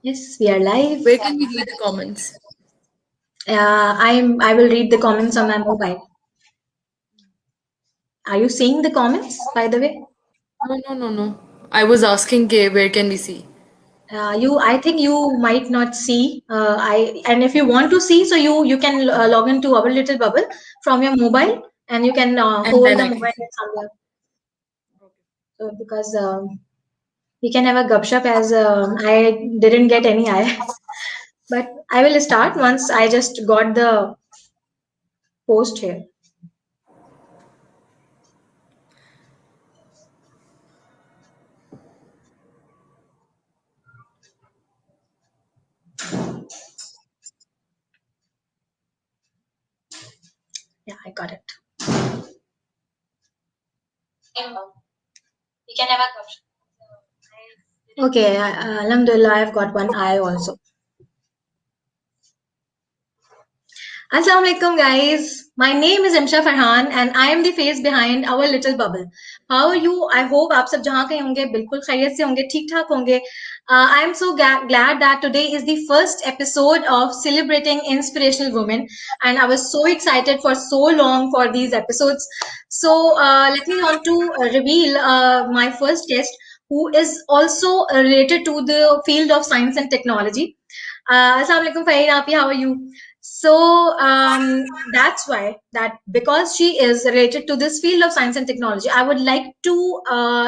Yes, we are live. Where can we read the comments? I will read the comments on my mobile. Are you seeing the comments, by the way? No, no, no, no. I was asking, where can we see? I think you might not see. And if you want to see, so you can log into our little bubble from your mobile, and you can And hold then the I can mobile see. somewhere. So because we can have a gupshup as I didn't get any eyes, but I will start once I just got the post here. Yeah, I got it. We can have a gupshup. Okay, Alhamdulillah, I've got one eye also. Assalamu alaikum, guys. My name is Rimsha Farhan, and I am the face behind our little bubble. How are you? I hope आप सब जहाँ कहीं होंगे बिल्कुल खैरियत से होंगे, ठीक ठाक होंगे. I am so glad that today is the first episode of celebrating inspirational women, and I was so excited for so long for these episodes. So let me want to reveal my first guest, who is also related to the field of science and technology. Assalamu alaikum, Faheen Api, how are you? So that's why that because she is related to this field of science and technology, I would like to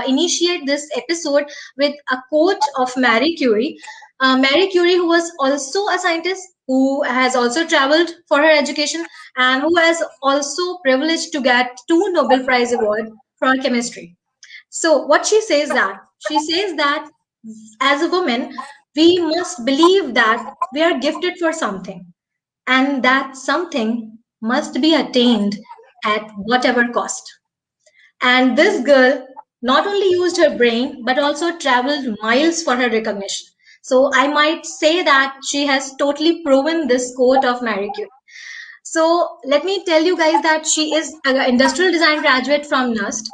initiate this episode with a quote of Marie Curie. Marie Curie, who was also a scientist, who has also traveled for her education, and who has also privileged to get two Nobel Prize award for chemistry. So what she says that as a woman, we must believe that we are gifted for something, and that something must be attained at whatever cost. And this girl not only used her brain but also traveled miles for her recognition. So I might say that she has totally proven this quote of Marie Curie. So let me tell you guys that she is an industrial design graduate from NUST,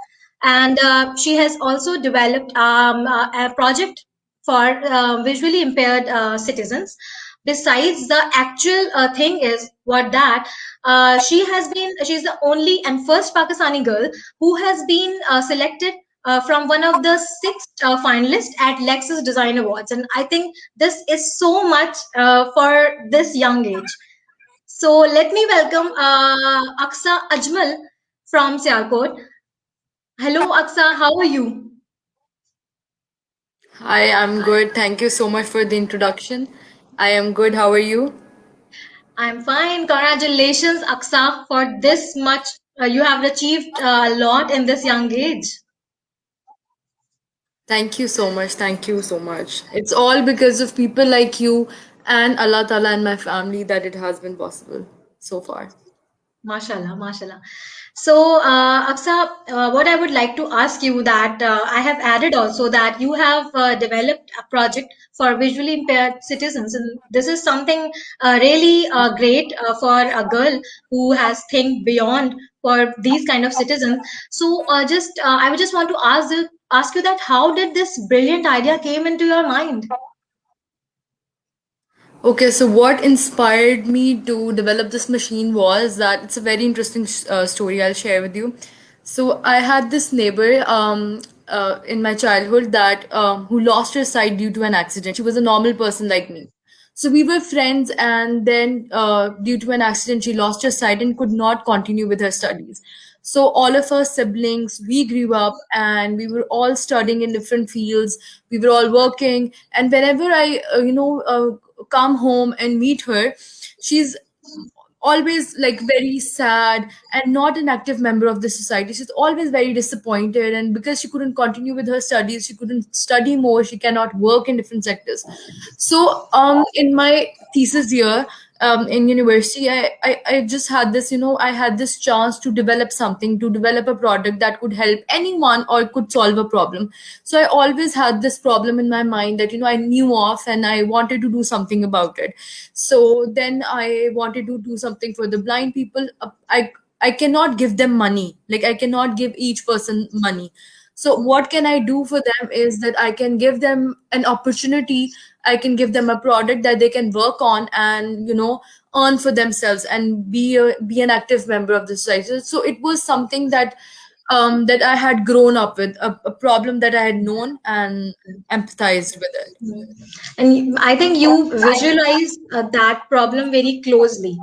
and she has also developed a project for visually impaired citizens. Besides, the actual thing is what that she's the only and first Pakistani girl who has been selected from one of the six finalists at Lexus Design Awards, and I think this is so much for this young age. So let me welcome Aqsa Ajmal from Sialkot. Hello, Aqsa. How are you? Hi, I'm good. Thank you so much for the introduction. I am good. How are you? I'm fine. Congratulations, Aqsa, for this much. You have achieved a lot in this young age. Thank you so much. Thank you so much. It's all because of people like you and Allah Ta'ala and my family that it has been possible so far. Mashallah, mashallah. So, Aksa, what I would like to ask you that I have added also that you have developed a project for visually impaired citizens, and this is something really great for a girl who has think beyond for these kind of citizens. So, I would just want to ask you that how did this brilliant idea came into your mind? Okay, so what inspired me to develop this machine was that it's a very interesting story I'll share with you. So I had this neighbor in my childhood that who lost her sight due to an accident. She was a normal person like me. So we were friends, and then due to an accident, she lost her sight and could not continue with her studies. So all of our siblings, we grew up, and we were all studying in different fields. We were all working, and whenever I, come home and meet her, she's always like very sad and not an active member of the society. She's always very disappointed, and because she couldn't continue with her studies, she couldn't study more, she cannot work in different sectors. So in my thesis year, in university, I just had this, I had this chance to develop something, to develop a product that could help anyone or could solve a problem. So I always had this problem in my mind that, I knew of, and I wanted to do something about it. So then I wanted to do something for the blind people. I cannot give them money, like I cannot give each person money. So what can I do for them is that I can give them an opportunity, I can give them a product that they can work on and, earn for themselves and be an active member of the society. So it was something that I had grown up with, a problem that I had known and empathized with it. And I think you visualize that problem very closely.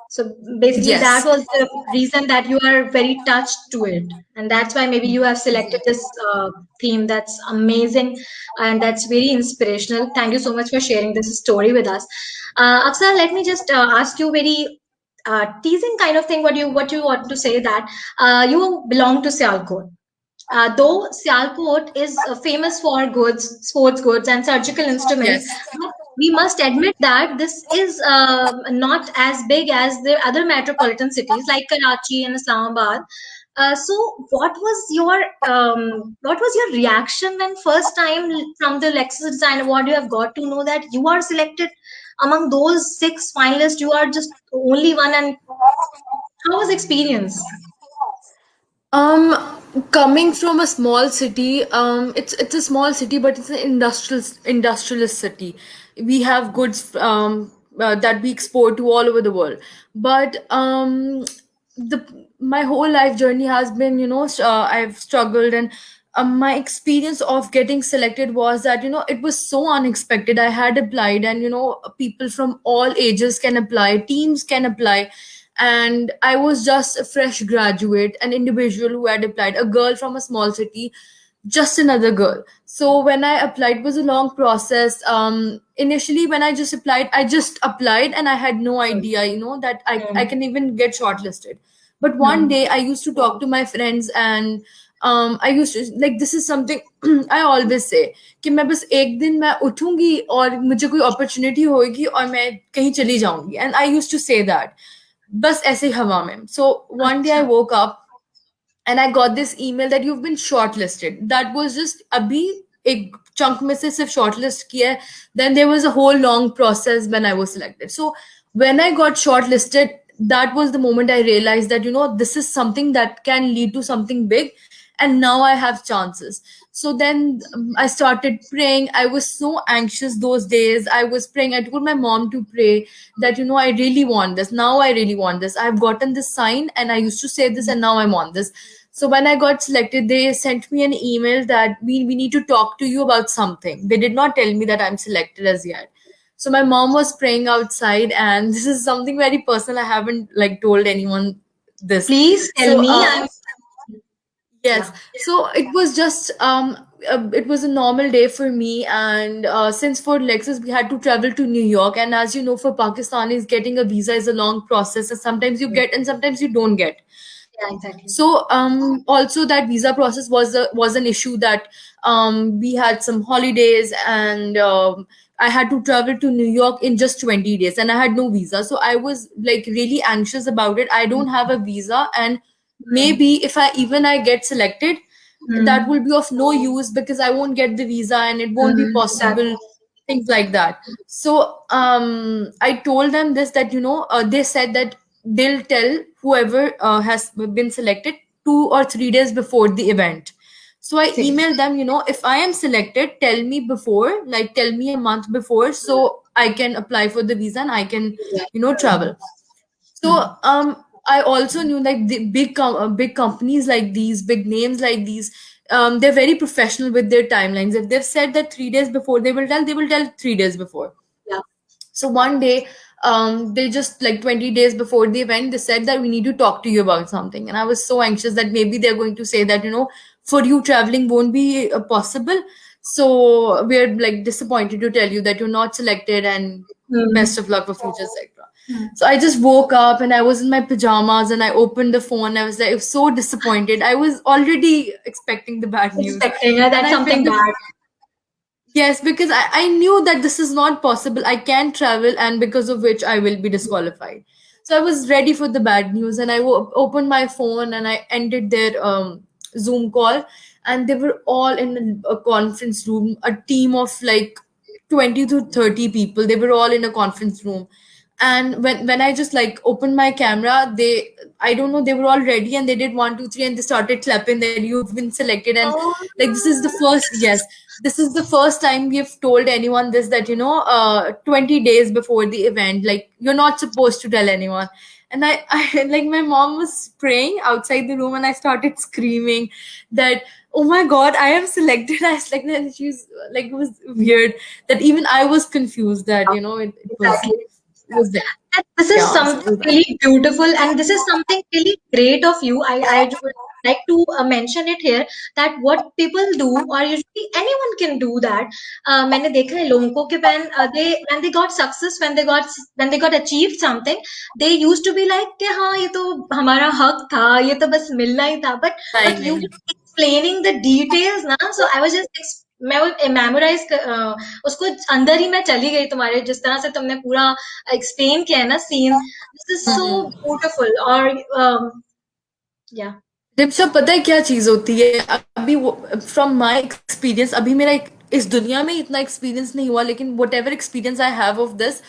So basically, that Yes. was the reason that you are very touched to it. And that's why maybe you have selected this theme. That's amazing and that's very inspirational. Thank you so much for sharing this story with us. Aksa, let me just ask you very teasing kind of thing. What you want to say that you belong to Sialkot. Though Sialkot is famous for goods, sports goods, and surgical instruments, Yes. but we must admit that this is not as big as the other metropolitan cities like Karachi and Islamabad. So, what was your reaction when first time from the Lexus Design Award you have got to know that you are selected among those six finalists? You are just the only one, and how was the experience? Um, Coming from a small city, it's a small city, but it's an industrialist city. We have goods that we export to all over the world. But the my whole life journey has been, I've struggled, and my experience of getting selected was that, it was so unexpected. I had applied, and people from all ages can apply, teams can apply, and I was just a fresh graduate, an individual who had applied, a girl from a small city, just another girl. So when I applied, it was a long process. Initially, when I just applied, and I had no idea, that I Hmm. can even get shortlisted. But one Hmm. day, I used to talk to my friends, and I used to like, this is something I always say कि मैं बस एक दिन मैं उठूंगी और मुझे कोई opportunity होगी और मैं कहीं चली जाऊंगी, and I used to say that बस ऐसे ही हवा में. So one day I अच्छा. woke up and I got this email that you've been shortlisted. That was just abhi एक chunk में से सिर्फ shortlist किया है. Then there was a whole long process when I was selected. So when I got shortlisted, that was the moment I realized that, this is something that can lead to something big, and now I have chances. So then I started praying. I was so anxious those days. I was praying. I told my mom to pray that, I really want this. Now I really want this. I've gotten this sign, and I used to say this, and now I want this. So when I got selected, they sent me an email that we need to talk to you about something. They did not tell me that I'm selected as yet. So my mom was praying outside, and this is something very personal. I haven't like told anyone this. Please tell So me. I'm yes, yeah. so it was just it was a normal day for me, and since for Lexus we had to travel to New York, and as you know, for Pakistanis getting a visa is a long process, and sometimes you get and sometimes you don't get. Yeah, exactly. So also that visa process was an issue that we had some holidays, and I had to travel to New York in just 20 days, and I had no visa. So I was like really anxious about it. I don't have a visa, and Hmm. maybe if I get selected, that will Hmm. be of no use because I won't get the visa and it won't be Hmm. That. possible, things like that. So I told them this, that they said that they'll tell whoever has been selected 2 or 3 days before the event. So I Six. emailed them, if I am selected, tell me before, like tell me a month before, so I can apply for the visa and I can travel. So Hmm. I also knew like the big companies like these, big names like these, they're very professional with their timelines. If they've said that 3 days before they will tell 3 days before. Yeah. So one day, they just like 20 days before the event, they said that we need to talk to you about something. And I was so anxious that maybe they're going to say that, for you traveling won't be possible. So we're like disappointed to tell you that you're not selected, and best Hmm. of luck for future, etc. Hmm. So I just woke up and I was in my pajamas and I opened the phone. I was so disappointed. I was already expecting the bad news. Expecting And that I picked something the bad. Yes, because I knew that this is not possible. I can travel, and because of which I will be disqualified. So I was ready for the bad news, and I opened my phone and I ended their Zoom call, and they were all in a conference room, a team of like 20 to 30 people. They were all in a conference room, And when I just like opened my camera, they, I don't know, they were all ready and they did 1 2 3 and they started clapping that you've been selected. And Oh, like this is the first, yes, this is the first time we've told anyone this, that 20 days before the event, like you're not supposed to tell anyone. And I like my mom was praying outside the room and I started screaming that, oh my god, I am selected. I was like, and she's like, it was weird that even I was confused that it exactly. was there. And this is Yeah, so it something was that. really beautiful, and this is something really great of you. I would like to mention it here that what people do, or usually anyone can do that. मैंने देखा है लोगों को कि they when they got success, when they got achieved something, they used to be like कि हाँ ये तो हमारा हक था, ये तो बस मिलना ही था. But you Timing. were explaining the details ना, so I was just मैं वो मेमोराइज उसको अंदर ही मैं चली गई तुम्हारे जिस तरह से तुमने पूरा explain किया है ना scene. This is so beautiful. Or yeah, रिप्शा, पता है क्या चीज होती है अभी, वो फ्रॉम माई एक्सपीरियंस, अभी मेरा इस दुनिया में इतना एक्सपीरियंस नहीं हुआ, लेकिन what ever experience I have of this,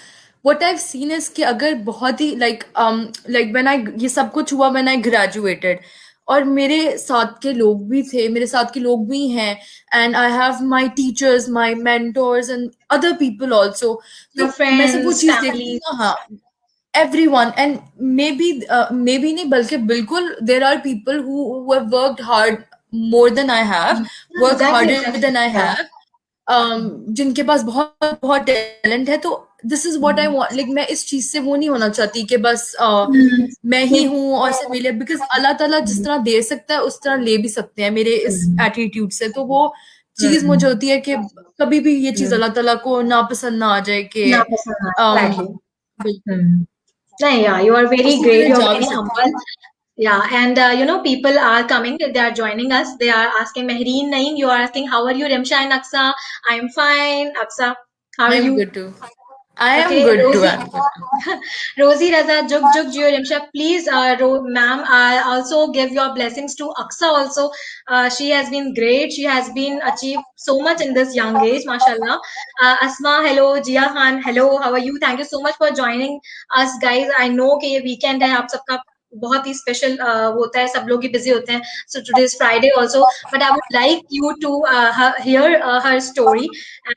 what I seen is कि अगर बहुत ही लाइक व्हेन आई, ये सब कुछ हुआ व्हेन आई ग्रेजुएटेड, और मेरे साथ के लोग भी थे, मेरे साथ के लोग भी हैं, and I have my teachers, my mentors and other people also. your तो मैं सब वो friends, चीज देखती family. हूँ ना, हाँ, everyone, and maybe नहीं, बल्कि बिल्कुल there are people who have worked hard more than I have, Yeah, work exactly, harder than exactly. I Yeah. have, जिनके पास बहुत बहुत टैलेंट है। तो this is what I want, like मैं इस चीज से वो नहीं होना चाहती कि बस Hmm. मैं ही हूँ और सब मिले, बिकॉज अल्लाह ताला जिस तरह दे सकता है उस तरह ले भी सकते हैं मेरे इस एटीट्यूड से। तो वो चीज मुझे होती है कि कभी भी ये चीज अल्लाह ताला को नापसंद ना आ जाए कि ना पसंद आए, um, exactly. Hmm. No, yeah, you are very उसको great. मैंने You are जा भी very सकती humble. Yeah, and people are coming. They are joining us. They are asking Mehreen Naeem. You are asking, how are you, Rimsha and Aqsa? I am fine. Aqsa, how are I am you? Good too, I am Okay, good too, Rosie. I am good too. Rosie Raza, Juk Juk Jio Rimsha, please, ma'am, also give your blessings to Aksa also. She has been great. She has been achieved so much in this young age, mashallah. Asma, hello. Jia Khan, hello. How are you? Thank you so much for joining us, guys. I know कि ये weekend है, आप सबका बहुत ही special होता है, सब लोग ही बिजी होते हैं. So today is Friday also, but I would like you to hear her story,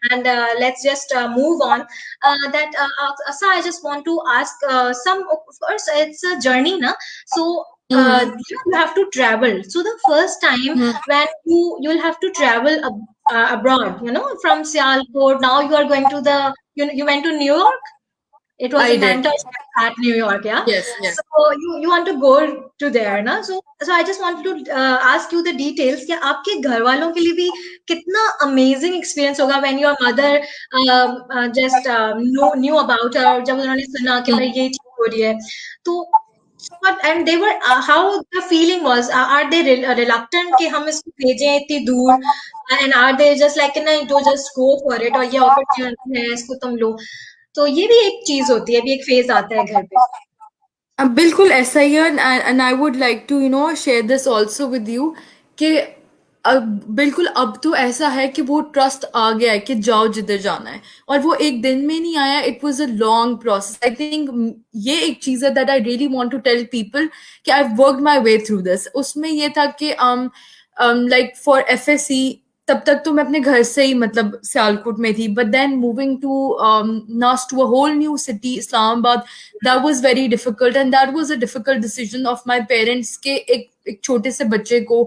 and let's just move on. That Asa, I just want to ask some. Of course, it's a journey, na. So you have to travel. So the first time when you'll have to travel abroad, from Sialkot. Now you are going to the you went to New York. It was a I did, mentorship at New York, yeah. Yes So yes. you want to go to there, na? So I just wanted to ask you the details कि आपके घर वालों के लिए भी कितना amazing experience होगा when your mother just knew about her, जब उन्होंने सुना कि भाई ये चीज हो रही है, तो what, and they were how the feeling was, are they reluctant कि हम इसको भेजें इतनी दूर, and are they just like नहीं, do just go for it, और ये opportunity है इसको तुम लो. तो ये भी एक चीज होती है, भी एक फेज आता है घर पे. बिल्कुल ऐसा ही है, and I would like to share this also with you कि अब बिल्कुल अब तो ऐसा है कि वो ट्रस्ट आ गया है कि जाओ जिधर जाना है, और वो एक दिन में नहीं आया, it was a long process. I think ये एक चीज है that I really want to tell people कि I worked my way through this. उसमें ये था कि लाइक फॉर एफएससी, तब तक तो मैं अपने घर से ही मतलब सियालकोट में थी, but then moving to NUST to a whole new city Islamabad, that was very difficult, and that was a difficult decision of my parents के एक छोटे से बच्चे को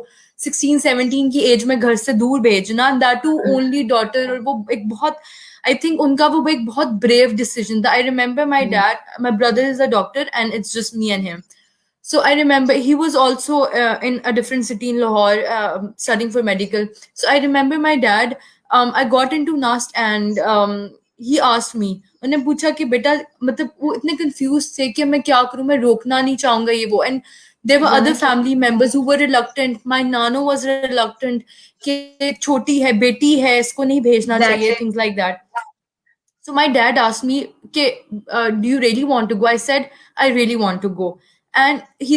16-17 की एज में घर से दूर भेजना, दैट टू ओनली डॉटर। और वो एक बहुत, आई थिंक उनका वो एक बहुत ब्रेव डिसीजन था। I remember my dad, my brother is a doctor and it's just me and him. So I remember he was also in a different city in Lahore, studying for medical. So I remember my dad. I got into NUST and he asked me. उन्हें पूछा कि बेटा, मतलब वो इतने confused थे कि मैं क्या करूं, मैं रोकना नहीं चाहूंगा ये वो. And there were other Exactly. family members who were reluctant. My nano was reluctant कि छोटी है, बेटी है, इसको नहीं भेजना चाहिए, Exactly. things like that. So my dad asked me, "Okay, do you really want to go?" I said, "I really want to go." And he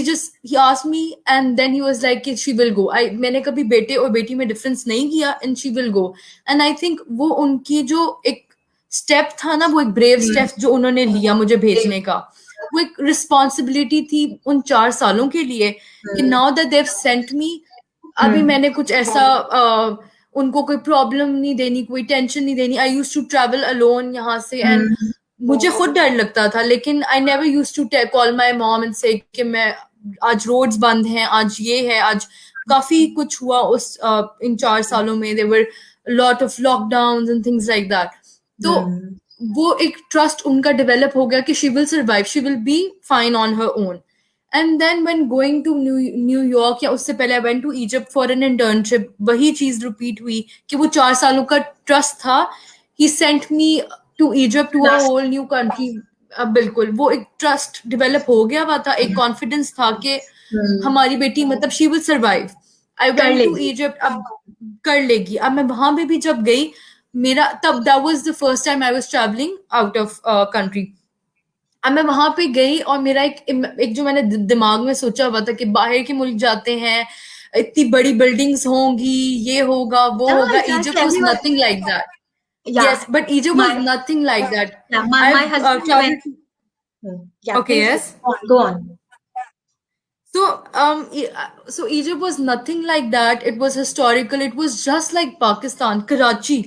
asked me, and then he was like, कि "She will go." मैंने कभी बेटे और बेटी में difference नहीं किया, and she will go. And I think वो उनकी जो एक स्टेप था ना, वो एक ब्रेव स्टेप जो उन्होंने लिया मुझे भेजने का, वो एक रिस्पॉन्सिबिलिटी थी उन 4 सालों के लिए कि now that they've sent me, अभी मैंने कुछ ऐसा उनको कोई प्रॉब्लम नहीं देनी, कोई टेंशन नहीं देनी। I use to travel alone यहाँ से, एंड मुझे खुद डर लगता था, लेकिन I never use to call my mom and say कि मैं आज रोड्स बंद हैं, आज ये है, आज काफी कुछ हुआ उस इन 4 सालों में, there were lot of lockdown and things like that. तो वो एक ट्रस्ट उनका डेवलप हो गया कि she will survive, she will be fine on her own. And then when going to New York, या उससे पहले I went to Egypt for an internship, वही चीज रिपीट हुई कि वो 4 सालों का ट्रस्ट था। He sent me to Egypt, to a whole new country. अब बिल्कुल वो एक ट्रस्ट डेवलप हो गया हुआ था, एक कॉन्फिडेंस था कि हमारी बेटी मतलब शी विल सर्वाइव। आई कर वेंट टू लेगी। इजिप्ट, अब कर लेगी। अब मैं वहां पे भी जब गई, मेरा तब that was the first time I was travelling out of country. अब मैं वहां पे गई और मेरा एक जो मैंने दिमाग में सोचा हुआ था कि बाहर के मुल्क जाते हैं, इतनी बड़ी बिल्डिंग्स होंगी, ये होगा वो Yeah, होगा, exactly. Egypt was Everyone. Nothing like that. Yeah. Yes, but Egypt was My nothing like that. yeah. My I've husband went. traveled. Yeah. Okay, Please yes. go on. Go on. So Egypt was nothing like that. It was historical. It was just like Pakistan, Karachi.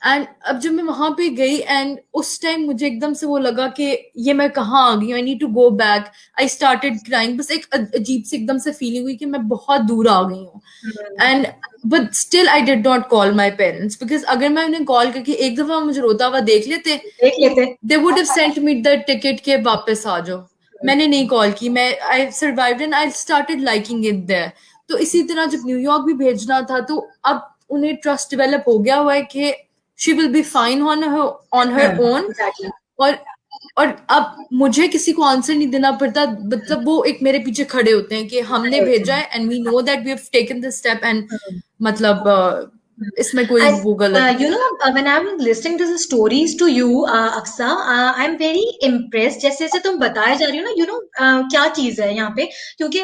And अब जब मैं वहां पे गई, and उस time मुझे एकदम से वो लगा कि ये मैं कहाँ आ गई हूँ, I need to go back. I started crying, बस एक अजीब सी एकदम से फीलिंग हुई कि मैं बहुत दूर आ गई हूँ। And but still I did not call my parents, because अगर मैं उन्हें कॉल करके एक दफा मुझे रोता हुआ देख लेते, देख लेते। They would have sent me the ticket के वापस आ जाओ। मैंने नहीं कॉल की, मैं I survived and I started liking it there. तो इसी तरह जब न्यूयॉर्क भी भेजना था, तो अब उन्हें ट्रस्ट डेवलप हो गया हुआ है कि she will be fine on her own. Exactly. और और अब मुझे किसी को आंसर नहीं देना पड़ता, मतलब वो एक मेरे पीछे खड़े होते हैं कि हमने भेजा है and we know that we have taken this step, and मतलब इसमें कोई I, वो गलत you know, when I'm listening to the stories to you, Aksa, I'm very impressed. जैसे जैसे तुम बताए जा रही हो ना, क्या चीज है यहाँ पे, क्योंकि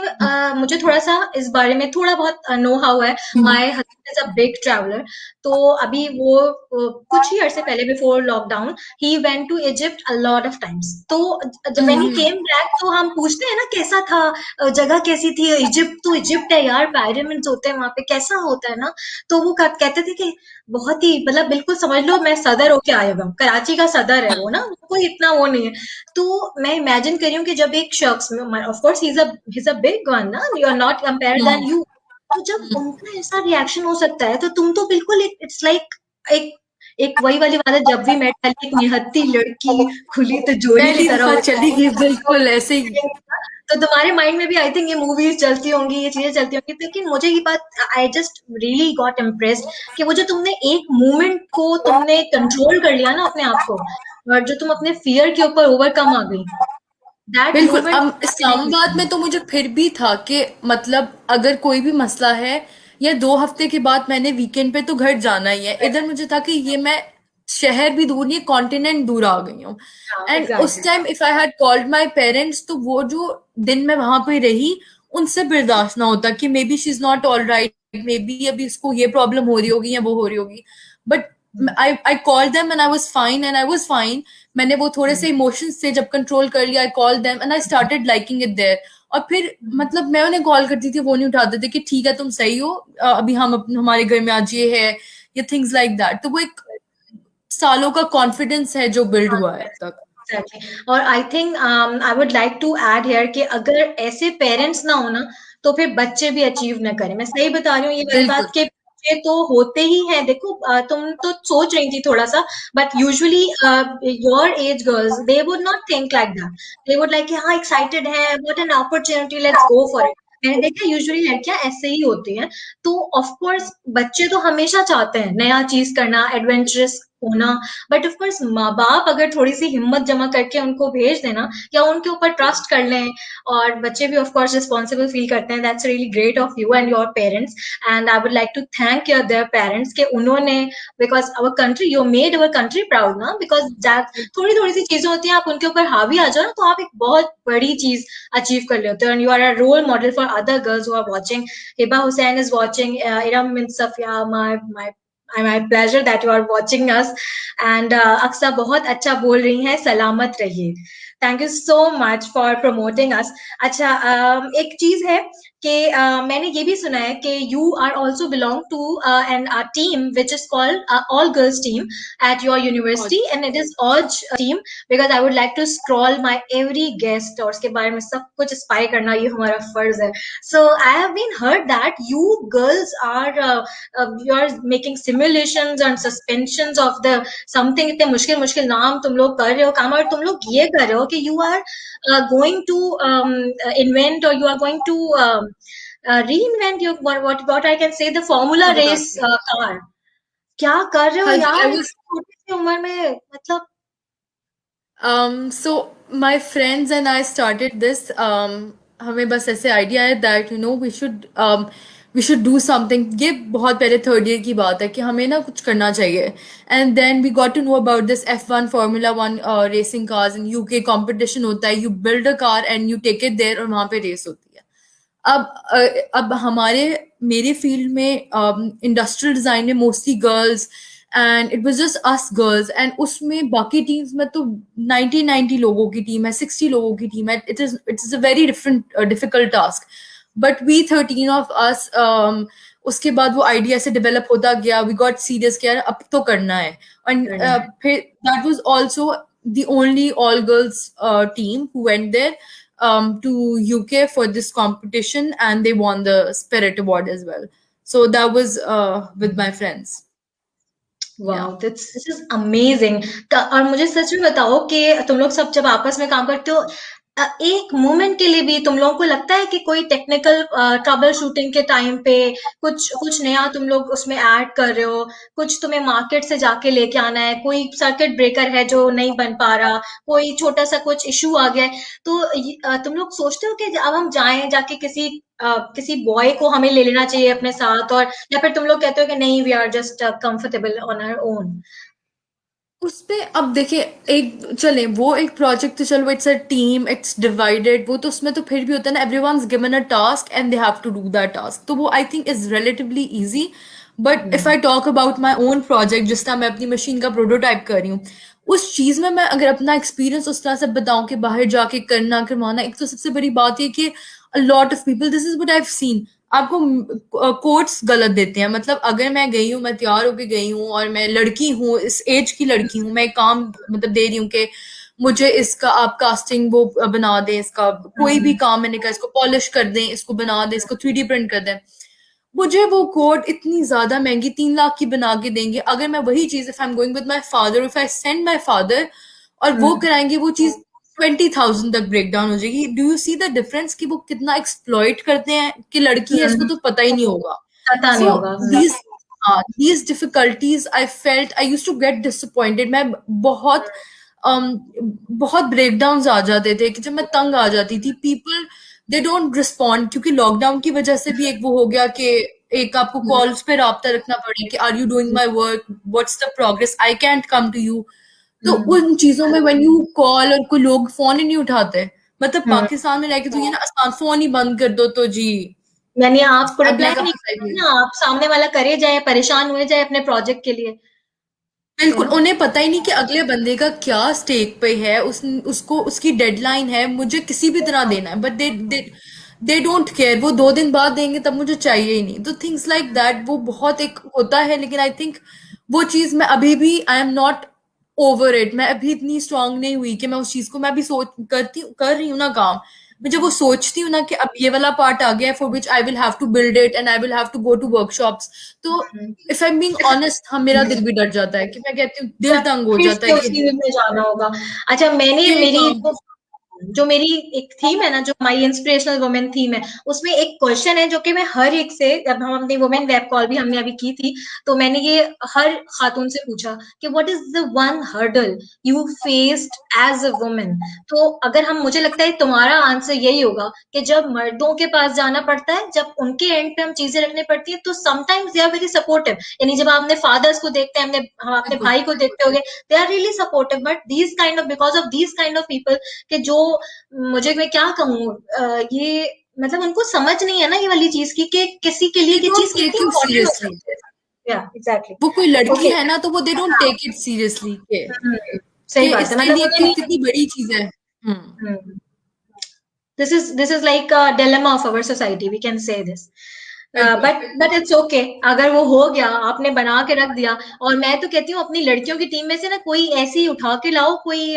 मुझे थोड़ा सा इस बारे में थोड़ा बहुत नो हाउ है। My husband is a big traveller. तो अभी कुछ ही अर्से पहले, before lockdown, he went to Egypt a lot of times. तो जब व्हेन ही केम बैक, तो हम पूछते हैं ना कैसा था, जगह कैसी थी। इजिप्ट तो इजिप्ट है यार, पिरामिड्स होते हैं वहां पे, कैसा होता है ना। तो वो कहते थे कि बहुत ही, मतलब बिल्कुल समझ लो मैं सदर होके आया हुआ हूँ, कराची का सदर है वो ना, कोई इतना वो नहीं है। तो मैं इमेजिन कर रही हूँ कि जब एक शख्स, of course he is a big one ना, you are not compare than you. तो जब उनका ऐसा रिएक्शन हो सकता है, तो तुम तो बिल्कुल, इट्स लाइक एक एक वही वाली बात है, जब भी मैं एक निहत्ती लड़की खुली तिजोरी की पहली तरह दफा हो। चली गई, बिल्कुल ऐसे ही। तो तुम्हारे माइंड में भी आई थिंक ये मूवीज चलती होंगी, ये चीजें चलती होंगी, लेकिन मुझे ये बात, I just really got impressed कि वो जो तुमने एक मोमेंट को तुमने कंट्रोल कर लिया ना अपने आप को, और जो तुम अपने फियर के ऊपर ओवरकम आ गई, दैट बिल्कुल। मोमेंट अब इस्लामाबाद में तो मुझे फिर भी था कि मतलब अगर कोई भी मसला है, या 2 हफ्ते के बाद मैंने वीकेंड पे तो घर जाना ही है, इधर मुझे था कि ये मैं शहर भी दूर नहीं, कॉन्टिनेंट दूर आ गई हूँ। एंड उस exactly. Time if I had called my parents, तो वो जो दिन मैं वहां पे रही, उनसे बर्दाश्त ना होता कि may be she is not all right, may be अभी इसको ये प्रॉब्लम हो रही होगी या वो हो रही होगी। But I called them and I was fine, and I was fine. मैंने वो थोड़े से इमोशंस से जब कंट्रोल कर लिया, I call them and I started liking it there. और फिर मतलब मैं उन्हें कॉल करती थी, वो नहीं उठाते थे कि ठीक है तुम सही हो, अभी हम हमारे घर में आज ये है, ये थिंग्स लाइक दैट। तो वो एक सालों का कॉन्फिडेंस है जो बिल्ड हुआ है अब तक। एग्जैक्टली। और I think I would like to add here कि अगर ऐसे पेरेंट्स ना हो ना, तो फिर बच्चे भी अचीव ना करें। मैं सही बता रही हूँ ये वाली बिल्कुल। बात कि बच्चे तो होते ही हैं। देखो, तुम तो सोच रही थी थोड़ा सा, but usually your age girls, they would not think like that. They would like कि हाँ, एक्साइटेड है, what an opportunity, let's go for it. मैंने देखा यूजुअली लड़कियां ऐसे ही होती हैं। तो ऑफ कोर्स बच्चे तो हमेशा चाहते हैं नया चीज करना, एडवेंचरस होना। बट ऑफ कोर्स माँ बाप अगर थोड़ी सी हिम्मत जमा करके उनको भेज देना, या उनके ऊपर ट्रस्ट कर लें, और बच्चे भी ऑफ कोर्स रिस्पॉन्सिबल फील करते हैं, that's really great of you and your parents. And I would like to thank your their parents कि उन्होंने, because our country, you made our country proud ना, बिकॉज दैट थोड़ी थोड़ी सी चीजें होती हैं, आप उनके ऊपर हावी आ जाओ ना, तो आप एक बहुत बड़ी चीज अचीव कर लेते हो, and you are a role model for other girls who are watching. Hiba Hussain is watching. Iram Min Safia, my my pleasure that you are watching us. And Aqsa बहुत अच्छा बोल रही हैं, सलामत रहिए. Thank you so much for promoting us. अच्छा, एक चीज है कि मैंने ये भी सुना है कि you are also belong to an team which is called all girls team at your university, and it is OJ team, because I would like to scroll my every guest और उसके बारे में सब कुछ spy करना ये हमारा फर्ज है. So I have been heard that you girls are you are making simulations and suspensions of the something. इतने मुश्किल मुश्किल नाम तुम लोग कर रहे हो काम, और तुम लोग ये कर रहे हो कि you are going to invent, or you are going to reinvent your what I can say, the formula race Prototype. car. क्या कर रहे हो हाँ जी, I यार was इतनी छोटी सी उम्र में, मतलब. So my friends and I started this. हमें बस ऐसे आइडिया है that you know we should do something. ये बहुत पहले थर्ड ईयर की बात है कि हमें ना कुछ करना चाहिए. And then we got to know about this F1 Formula One racing cars in UK competition होता है. You build a car and you take it there और वहाँ पे रेस होती है. अब हमारे मेरे फील्ड में इंडस्ट्रियल डिजाइन में mostly girls and it was just us girls and उसमें बाकी टीम्स में तो 90 लोगों की टीम है 60 लोगों की टीम है it is a very different difficult task but we 13 of us उसके बाद वो आइडिया से डेवलप होता गया वी गॉट सीरियस किया अब तो करना है एंड फिर that was also the only all girls team who went there to UK for this competition and they won the Spirit Award as well. So that was with my friends. Wow, Yeah. This is amazing. और मुझे सच में बताओ कि तुम लोग सब जब आपस में काम करते हो, एक मोमेंट के लिए भी तुम लोगों को लगता है कि कोई टेक्निकल ट्रबल शूटिंग के टाइम पे कुछ कुछ नया तुम लोग उसमें ऐड कर रहे हो, कुछ तुम्हें मार्केट से जाके लेके आना है, कोई सर्किट ब्रेकर है जो नहीं बन पा रहा, कोई छोटा सा कुछ इशू आ गया है, तो तुम लोग सोचते हो कि अब हम जाएं जाके किसी बॉय को हमें ले लेना चाहिए अपने साथ, और या फिर तुम लोग कहते हो कि नहीं, we are just comfortable on our own. उसपे अब देखिए एक चले वो एक प्रोजेक्ट तो चलो it's a team it's divided वो तो उसमें तो फिर भी होता है ना everyone's given a task and they have to do that task तो वो I think is relatively easy but if I talk about my own project जिस तरह मैं अपनी मशीन का प्रोटोटाइप कर रही हूँ उस चीज में मैं अगर अपना एक्सपीरियंस उस तरह से बताऊं कि बाहर जाके करना करवाना एक तो सबसे बड़ी बात ये कि a lot of people this is what I've seen आपको कोट्स गलत देते हैं मतलब अगर मैं गई हूँ मैं तैयार होके गई हूँ और मैं लड़की हूँ इस एज की लड़की हूँ मैं एक काम मतलब दे रही हूँ कि मुझे इसका आप कास्टिंग वो बना दें इसका कोई भी काम मैंने कहा इसको पॉलिश कर दें इसको बना दें इसको 3D प्रिंट कर दें मुझे वो कोट इतनी ज्यादा महंगी 3 लाख की बना के देंगे अगर मैं वही चीज if I am going with my father if I send my father और वो कराएंगे वो चीज 20,000 तक ब्रेक डाउन हो जाएगी do you see the difference कि वो कितना एक्सप्लॉइट करते हैं कि लड़की है इसको तो पता ही नहीं होगा पता नहीं सो होगा. these difficulties I felt I used to get disappointed मैं बहुत um, बहुत ब्रेकडाउन्स आ जाते थे कि जब मैं तंग आ जाती थी पीपल दे डोंट रिस्पॉन्ड क्योंकि लॉकडाउन की वजह से भी एक वो हो गया कि एक आपको कॉल्स पे राब्ता रखना पड़े कि are you doing my work what's the progress I can't come to you तो उन चीजों में व्हेन यू कॉल और कोई लोग फोन ही नहीं उठाते मतलब पाकिस्तान में रहकर तो ये ना आसान फोन ही बंद कर दो तो जी यानी आप अब मैं रिप्लाई कहाँ नहीं जाएगी करते ना, आप सामने वाला करे जाए, परेशान हुए जाए अपने प्रोजेक्ट के लिए. है बिल्कुल ना. उन्हें पता ही नहीं कि अगले बंदे का क्या स्टेक पे है उसको उसकी डेडलाइन है मुझे किसी भी तरह देना है बट दे डोंट केयर वो 2 दिन बाद देंगे तब मुझे चाहिए ही नहीं तो थिंग्स लाइक दैट वो बहुत एक होता है लेकिन आई थिंक वो चीज मैं अभी भी I am not over it मैं अभी इतनी स्ट्रांग नहीं हुई कि मैं उस चीज को मैं अभी सोच कर रही हूँ ना काम मैं जब वो सोचती हूँ ना कि अब ये वाला पार्ट आ गया है for which I will have to build it and I will have to go to workshops तो if I am being honest हाँ मेरा दिल भी डर जाता है कि मैं कहती हूँ दिल तंग हो फिर जाता है से कि उसी में जाना होगा. अच्छा, मैंने ये मेरी काम जो मेरी एक थीम है ना, जो हमारी इंस्पिरेशनल वुमेन थीम है, उसमें एक क्वेश्चन है जो कि मैं हर एक से, जब हम अपनी वुमेन वेब कॉल भी हमने अभी की थी, तो मैंने ये हर खातून से पूछा कि what is the one hurdle you faced as a women. तो अगर हम, मुझे लगता है तुम्हारा आंसर यही होगा कि जब मर्दों के पास जाना पड़ता है, जब उनके एंड पे हम चीजें रखनी पड़ती है, तो sometimes they are very supportive. यानी जब आप अपने फादर्स को देखते हैं, हम अपने बिल्कुल भाई को देखते होंगे, they are really supportive. But these kind of, because of these kind of people, कि जो, मुझे, मैं क्या कहूँ, ये मतलब उनको समझ नहीं है ना ये वाली चीज की कि किसी के लिए दे ये डोंट चीज टेक कितनी यू इंपॉर्टेंट हो सीरियसली सकती है. या एग्जैक्टली। वो कोई लड़की ओके। है ना तो वो दे डोंट हाँ। टेक इट सीरियसली सही कि बात है, इसके मतलब लिए उन्हें नहीं। कितनी बड़ी चीज है। Hmm. This is like a dilemma of our society, we can say this. बिल्कुल। बट इट्स ओके, अगर वो हो गया, आपने बना के रख दिया। और मैं तो कहती हूँ अपनी लड़कियों की टीम में से ना कोई ऐसी उठा के लाओ, कोई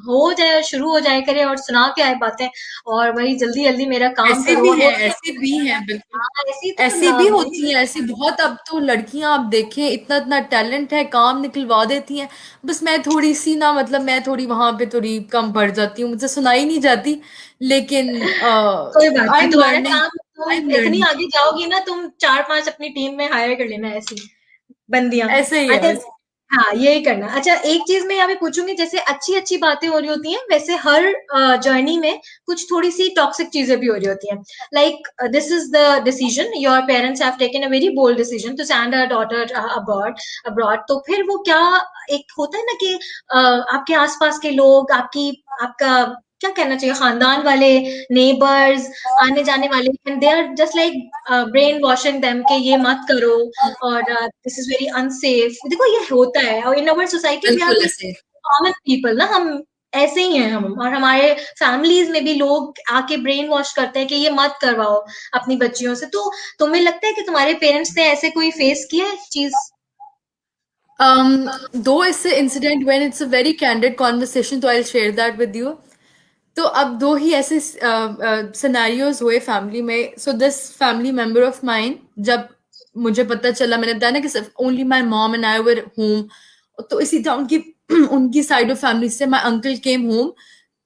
हो जाए, शुरू हो जाए करे और सुना के आए बातें, और वही जल्दी जल्दी मेरा काम ऐसे करो भी और हैं, होती है। ऐसे भी हैं, बिल्कुल। हाँ, ऐसी तो ऐसी भी बड़ी होती हैं, ऐसी बहुत। अब तो लड़कियां आप देखें, इतना इतना टैलेंट है, काम निकलवा देती हैं। बस मैं थोड़ी सी ना, मतलब मैं थोड़ी वहां पे थोड़ी कम पड़ जाती हूँ, मुझसे सुनाई नहीं जाती। लेकिन कोई बात आई नहीं, एम तुम्हारा लर्निंग, काम, आई तुम एम इतनी लर्निंग। आगे जाओगी ना, तुम 4-5 अपनी टीम में हायर कर लेना ऐसी बंदियां। ऐसे ही है अच्छा। बस। हाँ, यही करना। अच्छा, एक चीज मैं यहाँ पे पूछूंगी, जैसे अच्छी अच्छी बातें हो रही होती हैं, वैसे हर जर्नी में कुछ थोड़ी सी टॉक्सिक चीजें भी हो रही होती हैं। Like this is the decision, your parents have taken a very bold decision to send a daughter abroad. Abroad तो फिर वो क्या, एक होता है ना कि आपके आसपास के लोग, आपकी, आपका क्या कहना चाहिए, खानदान वाले, नेबर्स, आने जाने वाले, and they are just like brain washing them कि ये मत करो, और दिस इज वेरी अनसेफ। देखो ये होता है, और इन अवर सोसाइटी वी आर बिल्कुल लाइक ऐसे। कॉमन पीपल ना, हम ऐसे ही हैं हम, और हमारे फैमिलीज में भी लोग आके ब्रेन वॉश करते हैं कि ये मत करवाओ अपनी बच्चियों से। तो तुम्हें लगता है कि तुम्हारे पेरेंट्स ने ऐसे कोई फेस किया है चीज? Though it's an incident when it's a very candid conversation, so I'll share that with you. तो अब दो ही ऐसे सिनेरियोज हुए फैमिली में। So this family member of mine, जब मुझे पता चला, मैंने बताया ना कि सिर्फ only my mom and I were home. तो इसी तरह उनकी उनकी साइड ऑफ फैमिली से माय अंकल केम होम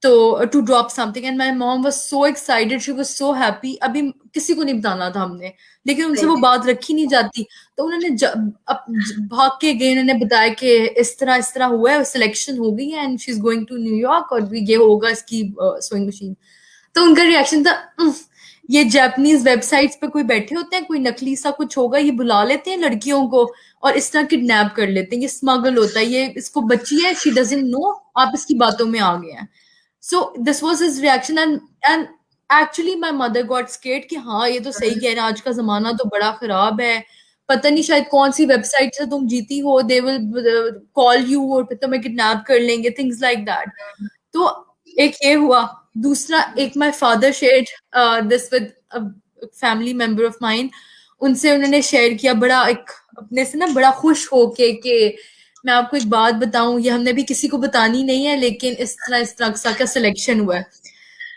तो to drop something, and my mom was so excited, she was so happy. अभी किसी को नहीं बताना था हमने, लेकिन उनसे सही वो है। बात रखी नहीं जाती। तो उन्होंने भाग के गए, उन्होंने बताया कि इस तरह हुआ है, सिलेक्शन हो गई है and she is going to New York, और भी ये होगा इसकी सोइंग मशीन। तो उनका रिएक्शन था, ये जापानीज वेबसाइट्स पे कोई बैठे होते हैं, कोई नकली सा कुछ होगा, ये बुला लेते हैं लड़कियों को और इस तरह किडनैप कर लेते हैं, ये स्मगल होता है, ये इसको बच्ची है, शी डजंट नो, आप इसकी बातों में आ गए हैं। So this was his reaction, and actually my mother got scared कि हाँ ये तो सही कह रहे हैं, आज का जमाना तो बड़ा खराब है, पता नहीं शायद कौन सी वेबसाइट से तुम जीती हो, दे विल कॉल यू और फिर तुम्हें किडनैप कर लेंगे, थिंग्स लाइक दैट। तो एक ये हुआ। दूसरा, एक my father shared this with family member of mine. उनसे उन्होंने शेयर किया बड़ा एक अपने से ना, बड़ा खुश होके कि मैं आपको एक बात बताऊं, ये हमने भी किसी को बतानी नहीं है, लेकिन इस तरह का सिलेक्शन हुआ है।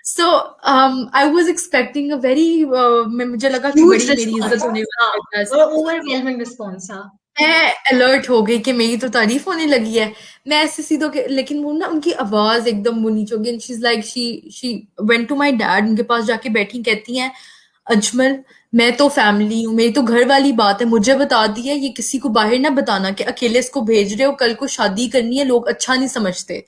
So I was expecting a very, मुझे लगा कि ह्यूज बड़ी मेरी इज्जत रिस्पॉन्स। होने हाँ, वाली है। और ओवरवेलमिंग रिस्पॉन्स। हाँ। मैं अलर्ट हो गई कि मेरी तो तारीफ होने लगी है। मैं ऐसे सीधो के, लेकिन वो ना उनकी आवाज एकदम वो नीचे हो गई, she is like, she went to my dad, उनके पास जाके बैठी, कहती हैं, अजमल, मैं तो फैमिली हूँ, मेरी तो घर वाली बात है, मुझे बता दी है, ये किसी को बाहर ना बताना कि अकेले इसको भेज रहे हो, कल को शादी करनी है, लोग अच्छा नहीं समझते।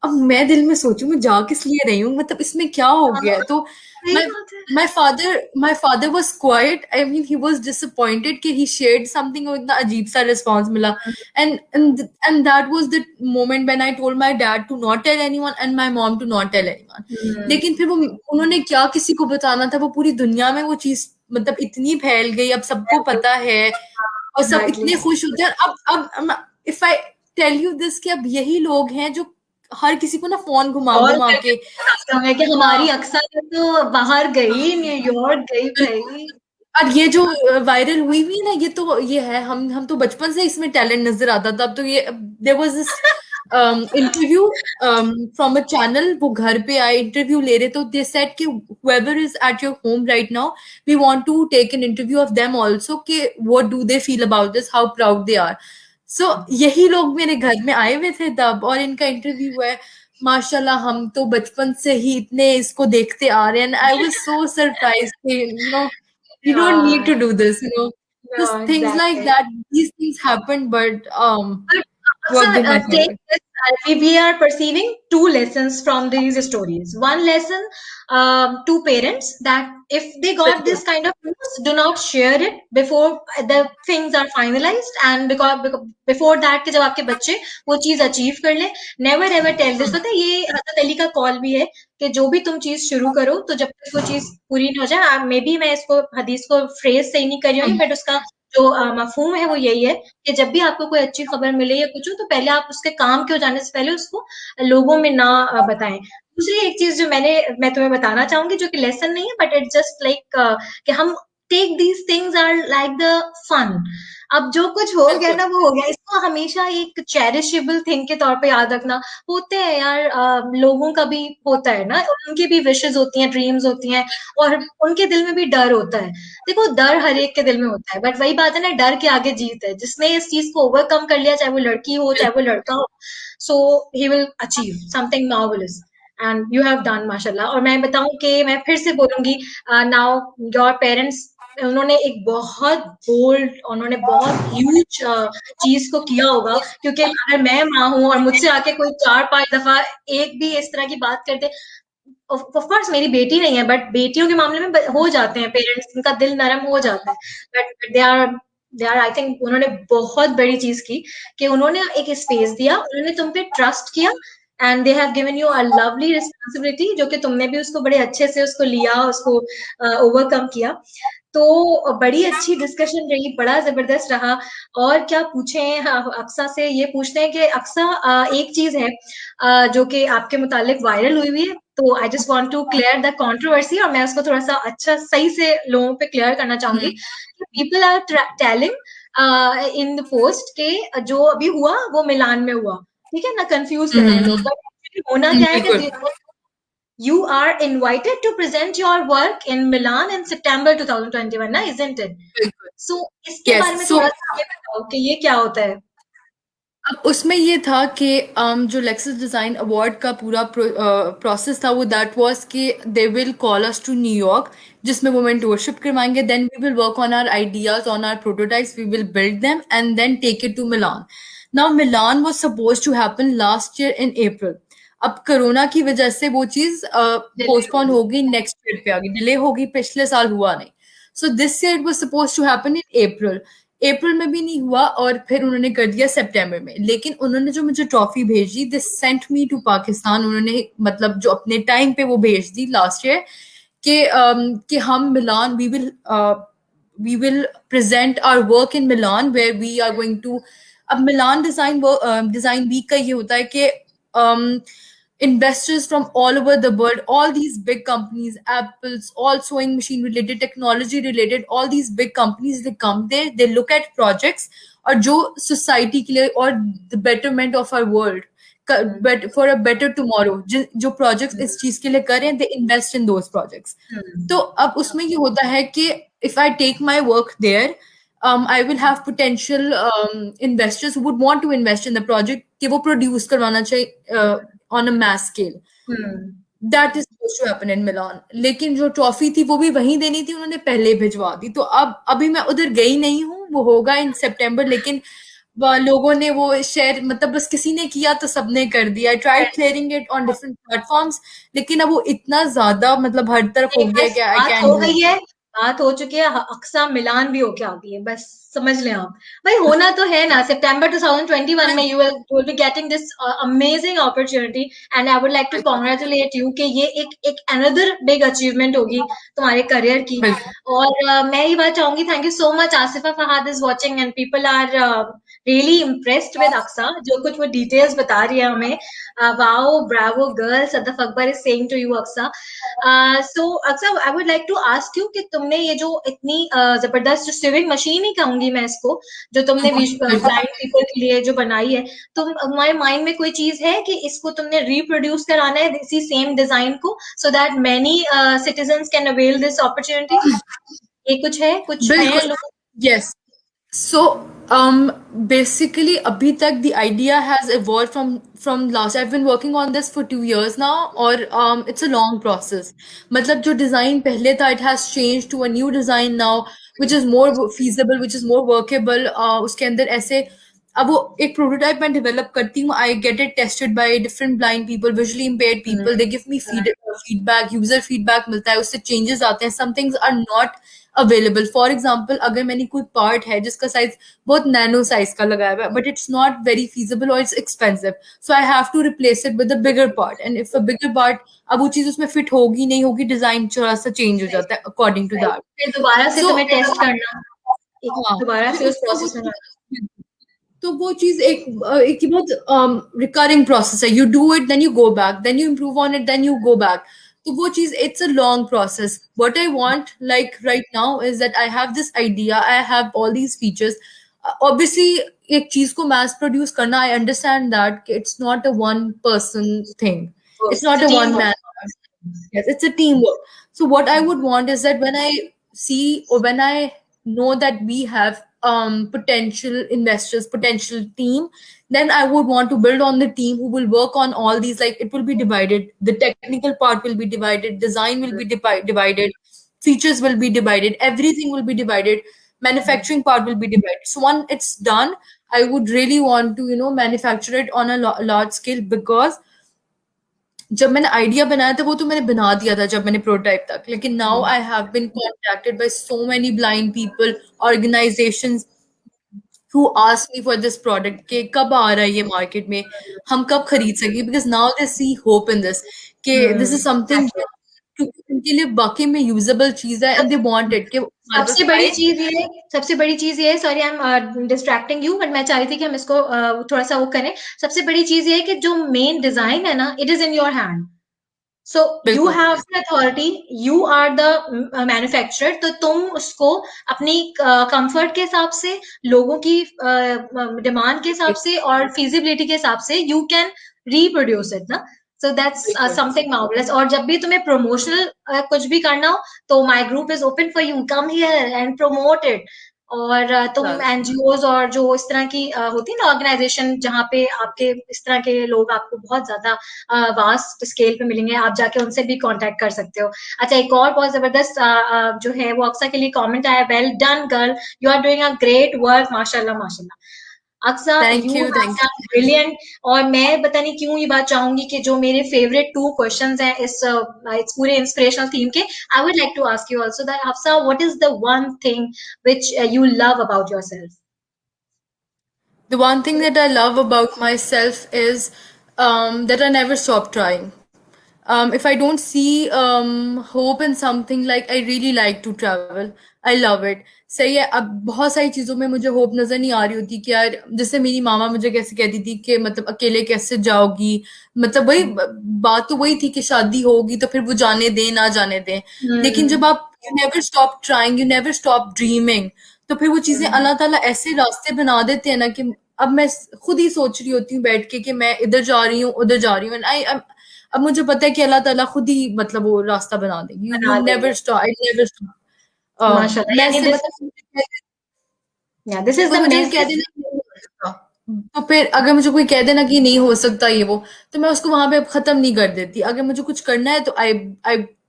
अब मैं दिल में सोचूं मैं जा किस लिए रही हूँ, मतलब इसमें क्या हो हाँ, गया है? तो सही my बात है। my father was quiet. I mean, he was disappointed कि he shared something और इतना अजीब सा response मिला। And that was the moment when I told my dad to not tell anyone and my mom to not tell anyone. हम्म। लेकिन फिर वो, उन्होंने क्या किसी को बताना था, वो पूरी दुनिया में वो चीज मतलब इतनी फैल गई, अब सबको पता है और सब एग्जैक्टली। इतने खुश होते हैं। अब if I tell you this कि अब यही लोग हैं जो हर किसी को ना फोन घुमा कॉल घुमा करके के, बताते होंगे कि हाँ हमारी अक्सर तो बाहर गई, न्यूयॉर्क गई बिल्कुल। भाई। और ये जो वायरल हुई हुई ना, ये तो ये है, हम तो बचपन से इसमें टैलेंट नजर आता था। अब तो ये, there was this interview from a channel, वो घर पे आए, इंटरव्यू ले रहे, तो दे सेड कि whoever is at your home right now, we want to take an interview of them also कि what do they feel about this, how proud they are. So यही लोग मेरे घर में आए हुए थे तब, और इनका इंटरव्यू हुआ है। माशाल्लाह, हम तो बचपन से ही इतने इसको देखते आ रहे हैं। आई वाज सो सरप्राइज कि you don't need हाँ, to do this, you know. no, Just things like exactly. that. These things happen, but But worked Aksa, in my take favor. this, we are perceiving two lessons from these stories. One lesson to parents, that if they got बिल्कुल। this kind of news, do not share it before the things are finalized, and because before that कि जब आपके बच्चे वो चीज achieve कर ले, never ever tell this। पता है ये हजरत अली का कॉल भी है कि जो भी तुम चीज शुरू करो तो जब तक वो चीज पूरी नहीं हो जाए, मे बी मैं इसको हदीस को फ्रेज सही नहीं कर रही होंगी, बट उसका जो मफ़हूम है वो यही है कि जब भी आपको कोई अच्छी खबर मिले या कुछ हो तो पहले आप उसके काम के हो जाने से पहले उसको लोगों में ना बताएँ। दूसरी एक चीज़ जो मैं तुम्हें बताना चाहूँगी जो कि लेसन नहीं है बट इट्स जस्ट लाइक कि हम take these things are like the fun. अब जो कुछ हो गया बिल्कुल। ना वो हो गया। इसको हमेशा एक चेरिशेबल थिंग के तौर पे याद रखना। होते हैं यार लोगों का भी होता है ना, उनकी भी विशेज़ होती हैं, ड्रीम्स होती हैं और उनके दिल में भी डर होता है। देखो डर हर एक के दिल में होता है बट वही बात है ना, डर के आगे जीत है। जिसने इस चीज को ओवरकम कर लिया, चाहे वो लड़की हो चाहे वो लड़का हो, so he will achieve something marvellous and you have done माशाल्लाह। और मैं बताऊं कि मैं फिर से बोलूंगी, नाउ योर पेरेंट्स उन्होंने एक बहुत बोल्ड, उन्होंने बहुत ह्यूज चीज को किया होगा, क्योंकि अगर मैं माँ हूं और मुझसे आके कोई 4-5 दफा एक भी इस तरह की बात कर दे, ऑफ कोर्स मेरी बेटी नहीं है बट बेटियों के मामले में हो जाते हैं पेरेंट्स, उनका दिल नरम हो जाता है। But they are I think उन्होंने बहुत बड़ी चीज की कि उन्होंने एक स्पेस दिया, उन्होंने तुम पे ट्रस्ट किया and they have given you a lovely responsibility, जो कि तुमने भी उसको बड़े अच्छे से उसको लिया, उसको ओवरकम किया। तो बड़ी अच्छी डिस्कशन रही, बड़ा जबरदस्त रहा। और क्या पूछें, हाँ, अक्सा से ये पूछते हैं कि अक्सा एक चीज है जो कि आपके मुतालिक वायरल हुई है, तो I just want to clear the controversy, और मैं उसको थोड़ा सा अच्छा सही से लोगों पे क्लियर करना चाहूंगी कि people are telling in the post के जो अभी हुआ वो मिलान में हुआ। ठीक है ना, कंफ्यूज कर रहे हैं लोग, बट होना क्या है बिल्कुल। कि you are invited to present your work in Milan in September 2021 ना, isn't it? बिल्कुल। So इसके यस। बारे में सो थोड़ा सा ये बताओ कि ये क्या होता है? अब उसमें ये था कि जो लेक्सस डिज़ाइन अवार्ड का पूरा प्रोसेस था वो दैट वाज कि they will call us to New York, जिसमें वो मेंटोरशिप करवाएंगे, then we will work on our ideas, on our prototypes, we will build them and then take it to Milan. Now Milan was suppose to happen last year in April. अब corona की वजह से वो चीज़ Delhi postpone होगी। हो गई, next year पे आ गई, डिले हो गई, पिछले साल हुआ नहीं। So this year it was suppose to happen in April. April में भी नहीं हुआ और फिर उन्होंने कर दिया सितंबर में। लेकिन उन्होंने जो मुझे ट्रॉफी भेजी, this sent me to Pakistan. उन्होंने मतलब जो अपने टाइम पे वो भेज दी लास्ट ईयर कि हम Milan, we will present our work in Milan where we are going to. अब मिलान डिजाइन वीक का ये होता है कि investors from all over the world, all these big companies, Apple's, all sewing machine related, technology related, all these big companies, they come there, they look at projects और जो society के लिए और the betterment of our world, but for a better tomorrow, जो projects इस चीज के लिए कर रहे हैं, they invest in those projects. तो अब उसमें ये होता है कि if I take my work there, I will have potential investors who would want to invest in the project कि वो produce करवाना चाहिए on a mass scale. That is suppose to happen in Milan. लेकिन जो trophy थी वो भी वहीं देनी थी, उन्होंने पहले ही भिजवा दी। तो अब अभी मैं उधर गई नहीं हूँ, वो होगा इन सितंबर। लेकिन लोगों ने वो शेयर, मतलब बस किसी ने किया तो सबने कर दिया। I tried clearing it on different platforms, लेकिन अब वो इतना ज्यादा मतलब हर तरफ हो नहीं, गया बस कि आई बात कैन हो डू गई है, बात हो चुकी है, अक्सा मिलान भी होके आ गई है, बस समझ लें आप। भाई होना तो है ना, सितंबर 2021 में you will be getting this amazing opportunity and I would like to बिल्कुल। congratulate you कि ये एक another big achievement होगी तुम्हारे करियर की। बिल्कुल। और मैं ये बात चाहूंगी, thank you so much, Asifa Fahad is watching and people are really impressed with Aqsa, जो कुछ वो डिटेल्स बता रही है हमें। Wow, bravo girl, Sadaf Akbar is saying to you Aqsa. So Aqsa I would like to ask you कि तुमने ये जो इतनी जबरदस्त जो स्विमिंग मशीन ही कहूंगी मैं इसको, जो तुमने बिल्कुल। ब्लाइंड पीपल के लिए जो बनाई है, तुम तुम्हारे माइंड में कोई चीज है कि इसको तुमने रिप्रोड्यूस कराना है इसी सेम डिजाइन को, so that many citizens can avail this opportunity? ये कुछ है बिल्कुल। लोग? Yes. So, basically, abhi tak the idea has evolved from last. I've been working on this for 2 years now, और it's a long process. मतलब जो design पहले था, it has changed to a new design now, which is more feasible, which is more workable. उसके अंदर ऐसे अब वो एक प्रोटोटाइप मैं डेवलप करती हूँ, I get it tested by different blind people, visually impaired people, they give me feedback, user feedback मिलता है, उससे चेंजेस आते हैं, some things are not available. For example, अगर मैंने कोई पार्ट है जिसका साइज बहुत नैनो साइज का लगाया हुआ है, but it's not very feasible और it's expensive, so I have to replace it with a bigger part, and if a bigger part, अब वो चीज उसमें फिट होगी नहीं होगी, डिजाइन थोड़ा सा चेंज हो जाता है अकॉर्डिंग टू दैट। फिर दोबारा से सो तुम्हें टेस्ट करना। एक हाँ, दोबारा फिर से उस उसको वो प्रोसेस में चीज़, तो वो चीज़ एक बहुत रिकरिंग प्रोसेस है। You do it, then you go back, then you improve on it, then you go back. तो वो चीज़, it's a long process. What I want like right now is that I have this idea, I have all these features. Obviously एक चीज़ को mass produce करना, I understand that कि it's not a one person thing, it's it's not a a team one work. Man. Yes, it's a teamwork. So what I would want is that when I see, or when I know that we have potential investors, potential team, then I would want to build on the team who will work on all these. Like it will be divided. The technical part will be divided. Design will be divided. Features will be divided. Everything will be divided. Manufacturing part will be divided. So once it's done, I would really want to manufacture it on a large scale, because जब मैंने idea बनाया था वो तो मैंने बना दिया था जब मैंने प्रोटोटाइप तक, लेकिन now I have been contacted by so many blind people, organisations who ask me for this product के कब आ रहा है ये मार्केट में, हम कब खरीद सकेंगे, because now they see hope in this कि दिस इज समथिंग एग्जैक्टली। क्योंकि उनके लिए वाकई में यूजेबल चीज है, एंड दे वांट इट कि हमारे पास सबसे बड़ी आए। चीज ये सबसे बड़ी चीज ये, sorry I am distracting you, but मैं चाह रही थी कि हम इसको थोड़ा सा वो करें। सबसे बड़ी चीज ये है कि जो मेन डिजाइन है ना, it is in your hand. So you बिल्कुल have the authority, you are the manufacturer, तो तुम उसको अपनी कंफर्ट के हिसाब से, लोगों की डिमांड के हिसाब से और फिजिबिलिटी के हिसाब से यू कैन रिप्रोड्यूस इट ना। सो दैट्स बिल्कुल। Something marvellous. और जब भी तुम्हें प्रमोशनल कुछ भी करना हो, तो my group is open for you, come here and promote it. और तुम बस एनजीओज और जो इस तरह की होती है ना ऑर्गेनाइजेशन, जहाँ पे आपके इस तरह के लोग आपको बहुत ज्यादा वास्ट स्केल पे मिलेंगे, आप जाके उनसे भी कांटेक्ट कर सकते हो। अच्छा, एक और बहुत जबरदस्त जो है वो अक्सा के लिए कमेंट आया, well done girl, you are doing a great work, माशाल्लाह माशाल्लाह। Aqsa, thank you you, have thank done brilliant. और मैं पता नहीं क्यों ये बात चाहूंगी कि जो मेरे फेवरेट टू क्वेश्चंस हैं इस पूरे इंस्पिरेशनल थीम के, I would like to ask you also that Aqsa, what is the one thing which you love about yourself? The one thing that I love about myself is that I never stop trying. If I don't see hope in something, like I really like to travel, I love it. सही है, अब बहुत सारी चीज़ों में मुझे hope नज़र नहीं आ रही होती कि यार, जैसे मेरी मामा मुझे कैसे कहती थी कि मतलब अकेले कैसे जाओगी, मतलब वही बात तो वही थी कि शादी होगी तो फिर वो जाने दें ना जाने दें। लेकिन जब आप you never stop trying, you never stop dreaming, तो फिर वो चीज़ें अल्लाह ताला ऐसे रास्ते बना देते हैं ना कि अब मैं खुद ही सोच रही होती हूँ बैठ के कि मैं इधर जा रही हूँ उधर जा रही हूँ, एंड आई अब मुझे पता है कि अल्लाह ताला खुद ही मतलब वो रास्ता बना देगी। यू बना नेवर देंगे। Stop, I never stop. माशाल्लाह, मैं यानी से दिस मतलब या दिस इज कोई द मुझे कह मैसेज। देना कि नहीं हो सकता, तो फिर अगर मुझे कोई कह देना कि नहीं हो सकता ये वो, तो मैं उसको वहां पे खत्म नहीं कर देती। अगर मुझे कुछ करना है तो I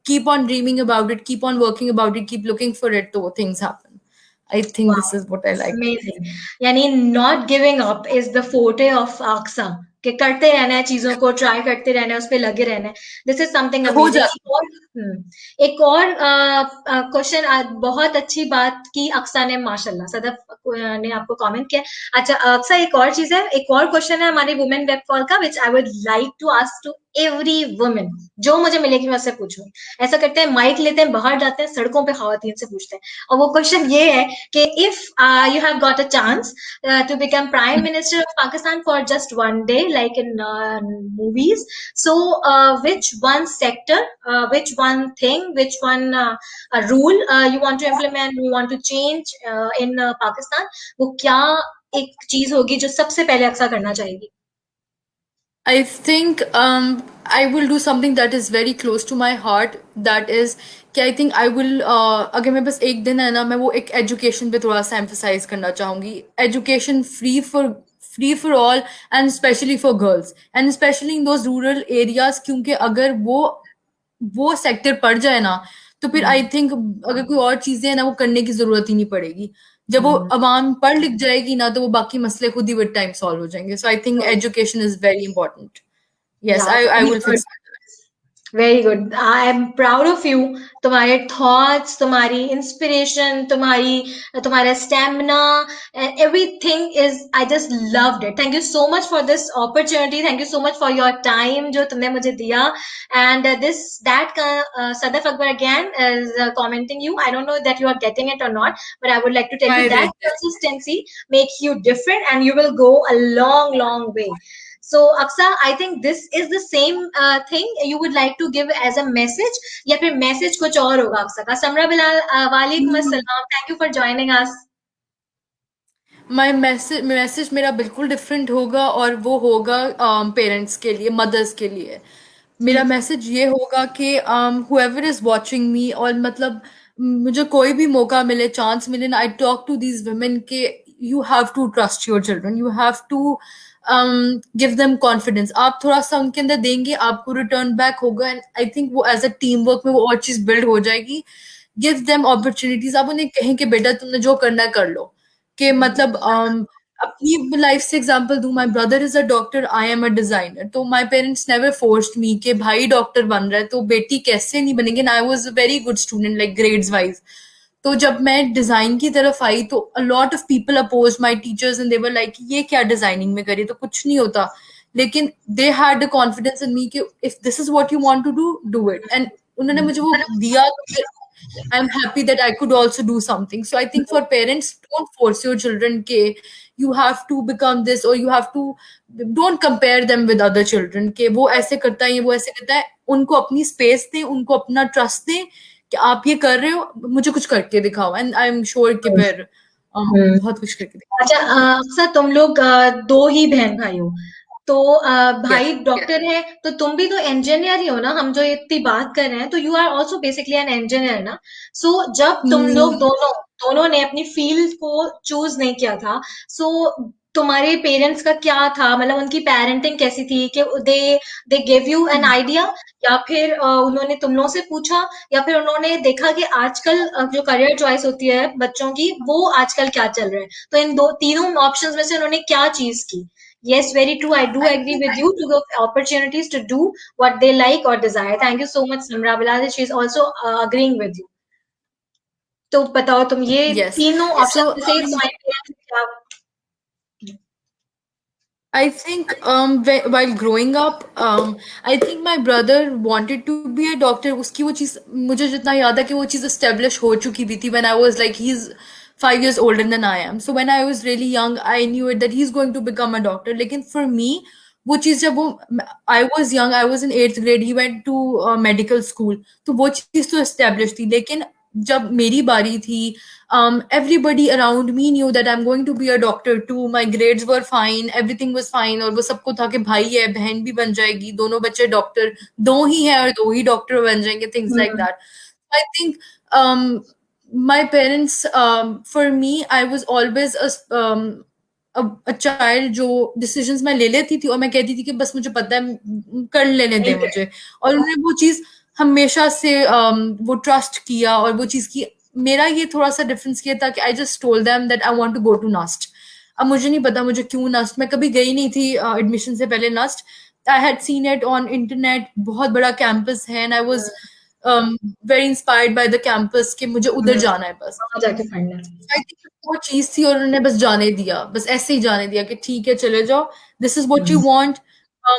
keep on dreaming about it, keep on working about it, keep looking for it, तो things happen. I think wow, this is what I like. Amazing. यानी not giving up is the forte of Aqsa, कि करते रहना है, चीजों को try करते रहना है, उस पे लगे रहना है। दिस इज समथिंग हो अमेजिंग। जाता एक और क्वेश्चन, बहुत अच्छी बात की अक्सा ने, माशाल्लाह सदफ ने आपको कमेंट किया। अच्छा अक्सा, एक और चीज है, एक और क्वेश्चन है हमारी वुमेन वेब कॉल का, which I would like to ask to every women, जो मुझे मिलेगी मैं उससे पूछूंगी। ऐसा करते हैं, माइक लेते हैं, बाहर जाते हैं, सड़कों पे खवातीन से पूछते हैं। और वो क्वेश्चन ये है कि if you have got a chance to become prime minister of Pakistan for just one day, like in movies, so which one sector, which one thing, which one rule you want to implement, you want to change in Pakistan, वो क्या एक चीज होगी जो सबसे पहले अक्सर करना चाहेगी? I think I will do something that is very close to my heart. That is कि I think I will अगर मैं बस एक दिन है ना, मैं वो एक एजुकेशन पे थोड़ा सा emphasize करना चाहूँगी। Education free for all, and especially for girls, and especially in those rural areas, क्योंकि अगर वो सेक्टर पड़ जाए ना, तो फिर आई थिंक अगर कोई और चीजें हैं ना, वो करने की जरूरत ही नहीं पड़ेगी। जब वो अवाम पढ़ लिख जाएगी ना, तो वो बाकी मसले खुद ही विद टाइम सॉल्व हो जाएंगे। So I think education is very important. Yes, yeah I very will good. Fix. Very good, I am proud of you. तुम्हारे थॉट्स, तुम्हारी इंस्पिरेशन, तुम्हारा stamina, everything is, I just loved it. Thank you so much for this opportunity, thank you so much for your time जो तुमने मुझे दिया। And this that Sadaf Akbar again is commenting you. I don't know that you are getting it or not, but I would like to tell you I that read that. consistency makes you different and you will go a long, long way. So, Aksa, I think this is the same thing you would like to give as a message, या फिर message कुछ और होगा अक्सा का? समरा बिलाल, वालेकुम अस्सलाम, thank you for joining us. Message मेरा बिल्कुल डिफरेंट होगा, और वो होगा पेरेंट्स के लिए, मदर्स के लिए। मेरा ठीक। मैसेज ये होगा कि whoever इज वाचिंग मी, और मतलब मुझे कोई भी मौका मिले, चांस मिले ना, I talk to these women के you have to trust your children, you have to give them confidence. आप थोड़ा सा उनके अंदर देंगे, आपको रिटर्न बैक होगा, एंड आई थिंक वो एज अ टीम वर्क में वो और चीज बिल्ड हो जाएगी। गिव देम अपॉर्चुनिटीज, आप उन्हें कहें कि बेटा तुमने जो करना है कर लो। कि मतलब अपनी लाइफ से एग्जांपल दूं, my brother is a doctor, I am a designer, तो my parents never forced me कि भाई डॉक्टर बन रहा है तो बेटी कैसे नहीं बनेगी, and I was a very good student like grades wise. तो जब मैं डिजाइन की तरफ आई तो a lot of people oppose my teachers, and they were like ये क्या डिजाइनिंग में करी, तो कुछ नहीं होता। लेकिन they had the confidence in me कि if this is what you want to do it, and उन्होंने मुझे वो दिया, तो फिर I'm happy that I could also do something. So I think for parents, don't force your children ke you have to become this, or you have to, don't compare them with other children के वो ऐसे करता है, ये वो ऐसे करता है। उनको अपनी स्पेस दें, उनको अपना ट्रस्ट दें कि आप ये कर रहे हो, मुझे कुछ करके दिखाओ, एंड आई एम श्योर कि फिर हम्म। बहुत कुछ करके दिखाओ। अच्छा, अक्सर तुम लोग दो ही बहन भाई हो, तो भाई यस। डॉक्टर है तो तुम भी तो इंजीनियर ही हो ना। हम जो इतनी बात कर रहे हैं तो you are also basically an engineer ना। सो जब तुम लोग दोनों दोनों ने अपनी फील्ड को चूज नहीं किया था, सो तुम्हारे पेरेंट्स का क्या था, मतलब उनकी पेरेंटिंग कैसी थी कि they give you an idea, या फिर उन्होंने तुम लोगों से पूछा, या फिर उन्होंने देखा कि आजकल जो करियर चॉइस होती है बच्चों की वो आजकल क्या चल रहा है, तो इन दो तीनों ऑप्शंस में से उन्होंने क्या चीज की? Yes, very true. I do agree with you to give opportunities to do what they like or desire. Thank you so much, Samra Bilal. She's also agreeing with you. तो बताओ तुम ये यस। तीनों सो ऑप्शन में से तुम्हारे parents ने क्या? I think while growing up, I think my brother wanted to be a doctor. उसकी वो चीज़ मुझे जितना याद है कि वो चीज़ establish हो चुकी भी थी when I was like he's 5 years older than I am. So when I was really young, I knew it that he's going to become a doctor. लेकिन for me वो चीज़ जब वो I was young, I was in 8th grade. He went to medical school. तो वो चीज़ तो establish थी, लेकिन जब मेरी बारी थी, everybody around me knew that I'm going to be a doctor too. My grades were fine, everything was fine, और वो सबको था कि भाई है, बहन भी बन जाएगी, दोनों बच्चे डॉक्टर, दो ही हैं और दो ही डॉक्टर बन जाएंगे, things like hmm. that. I think my parents, for me, I was always a child जो डिसीजंस मैं ले लेती थी, और मैं कहती थी कि बस मुझे पता है, कर लेने दें मुझे। और उन्होंने वो चीज हमेशा से वो ट्रस्ट किया और वो चीज की। मेरा ये थोड़ा सा डिफरेंस किया था कि I just told them that I want to go to NUST. अब मुझे नहीं पता मुझे क्यों नस्ट, मैं कभी गई नहीं थी एडमिशन से पहले NUST. I had seen it on internet, बहुत बड़ा कैंपस है, and I was very inspired by the campus कि मुझे उधर जाना है बस। वहां जाके पढ़ना है। आई थिंक वो चीज थी, और उन्होंने बस जाने दिया, बस ऐसे ही जाने दिया कि ठीक है चले जाओ, this is what you want.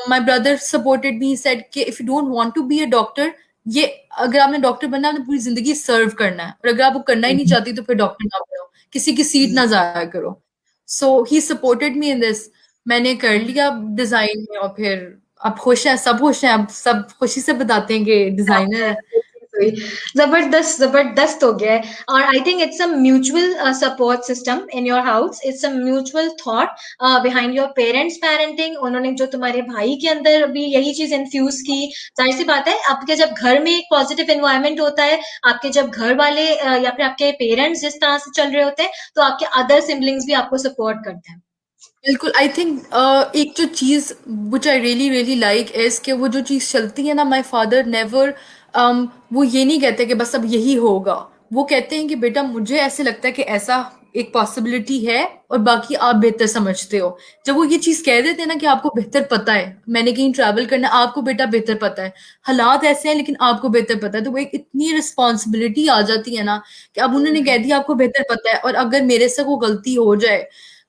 My brother supported me, said कि if you don't want to be a doctor, ये अगर आपने डॉक्टर बनना है तो पूरी जिंदगी सर्व करना है, और अगर आप वो करना ही नहीं चाहती तो फिर डॉक्टर ना बनो, किसी की सीट ना जाया करो। So he supported me in this. मैंने कर लिया डिजाइन में, और फिर अब खुश है, सब खुश हैं, अब सब खुशी से बताते हैं कि डिजाइनर है। जबरदस्त जबरदस्त हो गया है। और I think it's a mutual support system in your house, it's a mutual thought behind your parents parenting. उन्होंने जो तुम्हारे भाई के अंदर भी यही चीज इन्फ्यूज की, जाहिर सी बात है आपके जब घर में एक पॉजिटिव एनवायरनमेंट होता है, आपके जब घर वाले या फिर आपके पेरेंट्स जिस तरह से चल रहे होते हैं, तो आपके अदर सिबलिंग्स भी आपको सपोर्ट करते हैं। बिल्कुल। आई थिंक एक जो चीज which I really really like is कि वो जो चीज चलती है ना, माई फादर नेवर, वो ये नहीं कहते कि बस अब यही होगा। वो कहते हैं कि बेटा मुझे ऐसे लगता है कि ऐसा एक पॉसिबिलिटी है और बाकी आप बेहतर समझते हो। जब वो ये चीज कह देते हैं ना कि आपको बेहतर पता है, मैंने कहीं ट्रैवल करना है, आपको बेटा बेहतर पता है, हालात ऐसे हैं लेकिन आपको बेहतर पता है, तो वो एक इतनी रिस्पॉन्सिबिलिटी आ जाती है ना कि अब उन्होंने कह दिया आपको बेहतर पता है, और अगर मेरे से वो गलती हो जाए,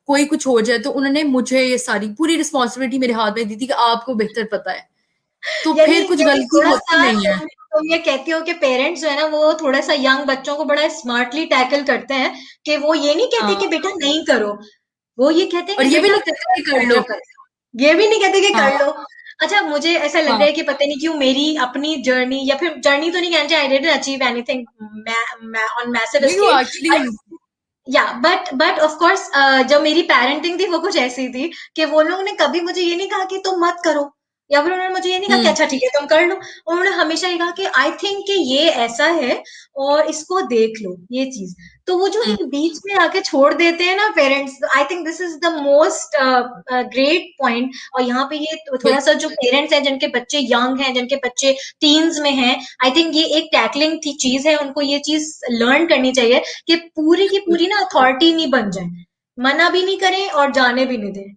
कोई कुछ हो जाए, तो उन्होंने मुझे ये सारी पूरी रिस्पॉन्सिबिलिटी मेरे हाथ में दी थी कि आपको बेहतर पता है, तो यानी फिर कुछ यानी गलती होती थोड़ा-सा नहीं है। तुम ये कहती हो कि पेरेंट्स जो है ना वो थोड़ा-सा यंग बच्चों को बड़ा स्मार्टली टैकल करते हैं कि वो ये नहीं कहते हाँ, कि बेटा नहीं करो, वो ये कहते हैं और कि ये भी बेटा नहीं कहते कि कर लो। बेटर करो। ये भी नहीं कहते कि कर हाँ, लो। अच्छा मुझे ऐसा लग रहा हाँ। है कि पता नहीं क्यों मेरी अपनी जर्नी या फिर जर्नी तो नहीं कहना चाहिए, I didn't achieve anything on massive नहीं, वो स्केल, एक्चुअली या बट ऑफ कोर्स जब मेरी पेरेंटिंग थी वो कुछ ऐसी थी कि वो लोगों ने कभी मुझे ये नहीं कहा कि तुम मत करो, या फिर उन्होंने मुझे ये नहीं कहा कि हुँ, अच्छा ठीक है तुम कर लो। उन्होंने हमेशा ये कहा कि आई थिंक कि ये ऐसा है और इसको देख लो ये चीज। तो वो जो हुँ, एक बीच में आके छोड़ देते हैं ना parents, I think this is the most great point. और यहाँ पे ये थोड़ा सा जो बिल्कुल। पेरेंट्स हैं जिनके बच्चे यंग हैं, जिनके बच्चे टीन्स में हैं, आई थिंक ये एक टैकलिंग थी चीज है, उनको ये चीज लर्न करनी चाहिए कि पूरी की पूरी ना अथॉरिटी नहीं बन जाए, मना भी नहीं करें और जाने भी नहीं दें।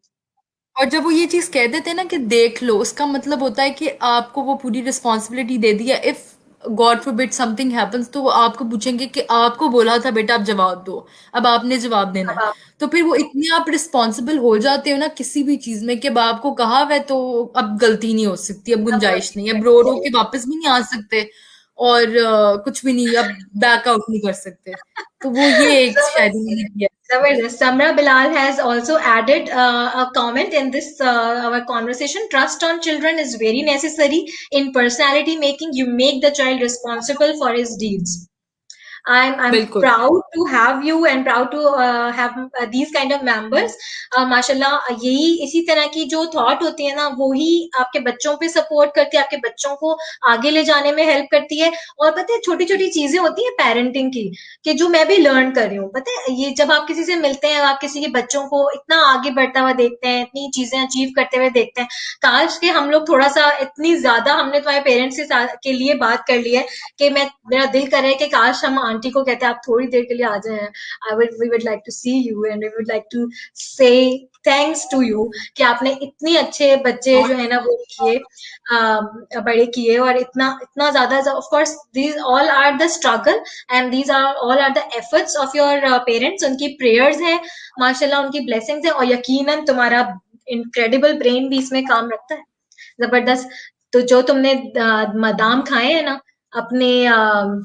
और जब वो ये चीज़ कह देते हैं ना कि देख लो, उसका मतलब होता है कि आपको वो पूरी रिस्पॉन्सिबिलिटी दे दी है। If God forbid something happens, तो वो आपको पूछेंगे कि आपको बोला था बेटा, अब जवाब दो, अब आपने जवाब देना अब है। आप तो फिर वो इतने आप रिस्पॉन्सिबल हो जाते हो ना किसी भी चीज़ में कि अब आपको कहा हुआ है तो अब गलती नहीं हो सकती, अब अब गुंजाइश गलती नहीं, नहीं अब करनी रो चाहिए। के वापस भी नहीं आ सकते, और कुछ भी नहीं, अब बैक आउट नहीं कर सकते। तो वो ये एक शायद उन्होंने किया। Zabardast. Samra Bilal has also added a comment in this our conversation. Trust on children is very necessary in personality making. You make the child responsible for his deeds. I'm बिल्कुल। proud to have you and proud to have these kind of members. माशाल्लाह यही इसी तरह की जो thought होती है ना वो ही आपके बच्चों पे सपोर्ट करती है, आपके बच्चों को आगे ले जाने में हेल्प करती है। और पता है छोटी छोटी चीजें होती है पेरेंटिंग की कि जो मैं भी लर्न कर रही हूँ, पता है ये जब आप किसी से मिलते हैं, आप किसी के बच्चों को इतना आगे बढ़ता हुआ देखते हैं, इतनी चीजें अचीव करते हुए देखते हैं, काश के हम लोग थोड़ा सा इतनी ज्यादा हमने तुम्हारे पेरेंट्स के साथ के लिए बात कर ली है कि मैं मेरा दिल कर रहा है कि काश हम आंटी को कहते हैं आप थोड़ी देर के लिए आ जाएं, I would we would like to see you and we would like to say thanks to you कि आपने इतने अच्छे बच्चे जो है ना वो किए, बड़े किए, और इतना इतना ज्यादा of course these all are the struggle and these are all are the efforts of your parents, उनकी प्रेयर्स हैं माशाल्लाह, उनकी ब्लेसिंग्स हैं, और यकीनन तुम्हारा इनक्रेडिबल ब्रेन भी इसमें काम रखता है, जबरदस्त। तो जो तुमने बादाम खाए हैं ना अपने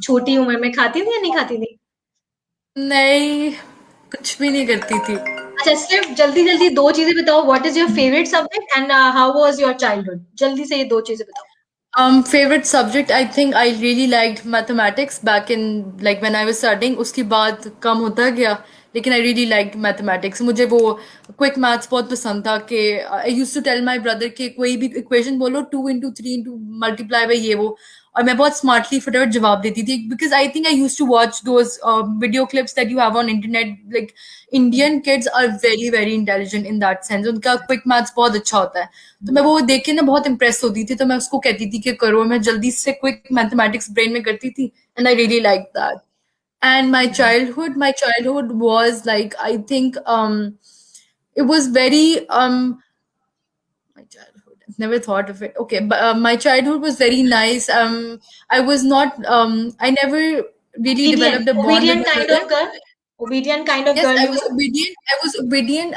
छोटी उम्र में, खाती थी या नहीं खाती थी? नहीं, कुछ भी नहीं करती थी। अच्छा सिर्फ जल्दी जल्दी दो चीजें बताओ, what is your favourite subject and how was your childhood, जल्दी से ये दो चीजें बताओ। Favorite subject, I think I really liked mathematics back in, like when I was studying. उसकी बात कम होता गया, लेकिन I really liked mathematics. मुझे वो quick maths बहुत पसंद था कि I used to tell my brother कि कोई भी equation बोलो, 2 into 3 into multiply by ये वो, और मैं बहुत smartly फटाफट जवाब देती थी, because I think I used to watch those video clips that you have on internet. Like Indian kids are very very intelligent in that sense. उनका quick maths बहुत अच्छा होता है। तो मैं वो देख के ना बहुत इम्प्रेस होती थी, तो मैं उसको कहती थी कि करो, मैं जल्दी से क्विक मैथमेटिक्स ब्रेन में करती थी, and I really like that. And my childhood was like, I think it was very my childhood, I've never thought of it. Okay, but my childhood was very nice. I was not I never really developed Obedient, a bond with obedient my kind brother. of girl, obedient kind of Yes, girl I you was were. obedient. I was obedient.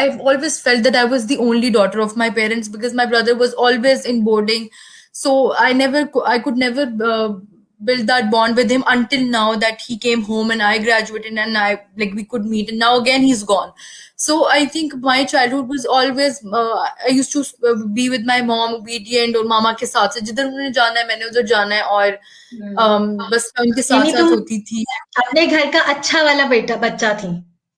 I've always felt that I was the only daughter of my parents because my brother was always in boarding. So I could never build that bond with him until now that he came home and I graduated and we could meet. And now again, he's gone. So I think my childhood was always, I used to be with my mom, obedient, और मामा के साथ से जिधर उन्होंने जाना है मैंने उधर जाना है, और बस मैं उनके साथ यानी साथ तुम होती थी। अपने घर का अच्छा वाला बेटा बच्चा थी,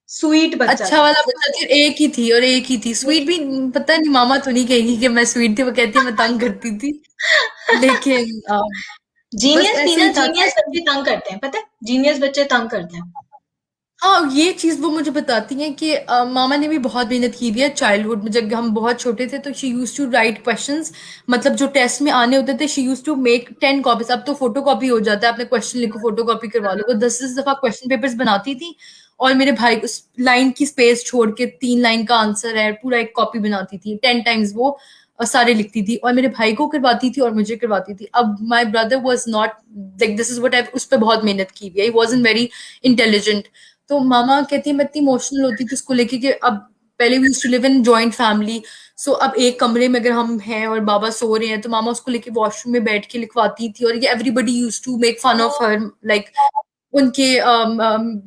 स्वीट बच्चा अच्छा थी। वाला बच्चा थी, और एक ही थी, और एक ही थी स्वीट भी। पता नहीं, मामा तो नहीं कहेगी कि मैं स्वीट थी, वो कहती है मैं तंग करती थी, लेकिन बस जीनियस थी ऐसे ना, ही था जीनियस कि बच्चे तंग करते हैं, पता है जीनियस बच्चे तंग करते हैं। हाँ, ये चीज़ वो मुझे बताती हैं कि मामा ने भी बहुत मेहनत की हुई है चाइल्डहुड में। जब हम बहुत छोटे थे तो she used to write questions, मतलब जो टेस्ट में आने होते थे, she used to make 10 copies. अब तो फोटो कॉपी हो जाता है, अपने क्वेश्चन लिखो फोटो कॉपी करवा लो, वो 10 10 दफा क्वेश्चन पेपर्स बनाती थी और मेरे भाई उस लाइन की स्पेस छोड़ के 3 लाइन का आंसर है, पूरा एक कॉपी बनाती थी 10 टाइम्स वो, और सारे लिखती थी, और मेरे भाई को करवाती थी और मुझे करवाती थी। अब my brother was not like this is what I, उस पर बहुत मेहनत की हुई है, ही वॉजंट वेरी इंटेलिजेंट। तो मामा कहती है मैं इतनी इमोशनल होती थी उसको लेके कि अब पहले we used to live in joint family, so अब एक कमरे में अगर हम हैं और बाबा सो रहे हैं तो मामा उसको लेके वॉशरूम में बैठ के लिखवाती थी, और ये everybody used to make fun of her, like उनके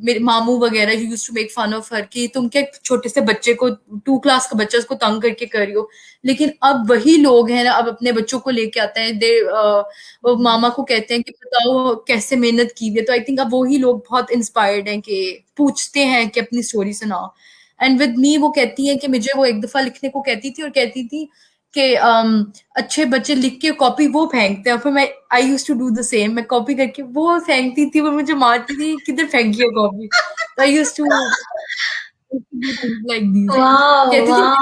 मेरे मामू वगैरह used to make fun of her कि तुम क्या छोटे से बच्चे को, 2 क्लास का बच्चा उसको तंग करके कर रही हो। लेकिन अब वही लोग हैं ना, अब अपने बच्चों को लेके आते हैं, दे वो मामा को कहते हैं कि बताओ कैसे मेहनत की हुई है। तो आई थिंक अब वही लोग बहुत इंस्पायर्ड हैं कि पूछते हैं कि अपनी स्टोरी सुनाओ। एंड विद मी वो कहती है कि मुझे वो एक दफा लिखने को कहती थी और कहती थी कि अच्छे बच्चे लिख के कॉपी वो फेंकते हैं, फिर मैं I use to do the same, मैं कॉपी करके वो फेंकती थी, वो मुझे मारती थी किधर फेंकी है कॉपी। तो आई यूज टू लाइक दीज, वाह कहती थी वाह।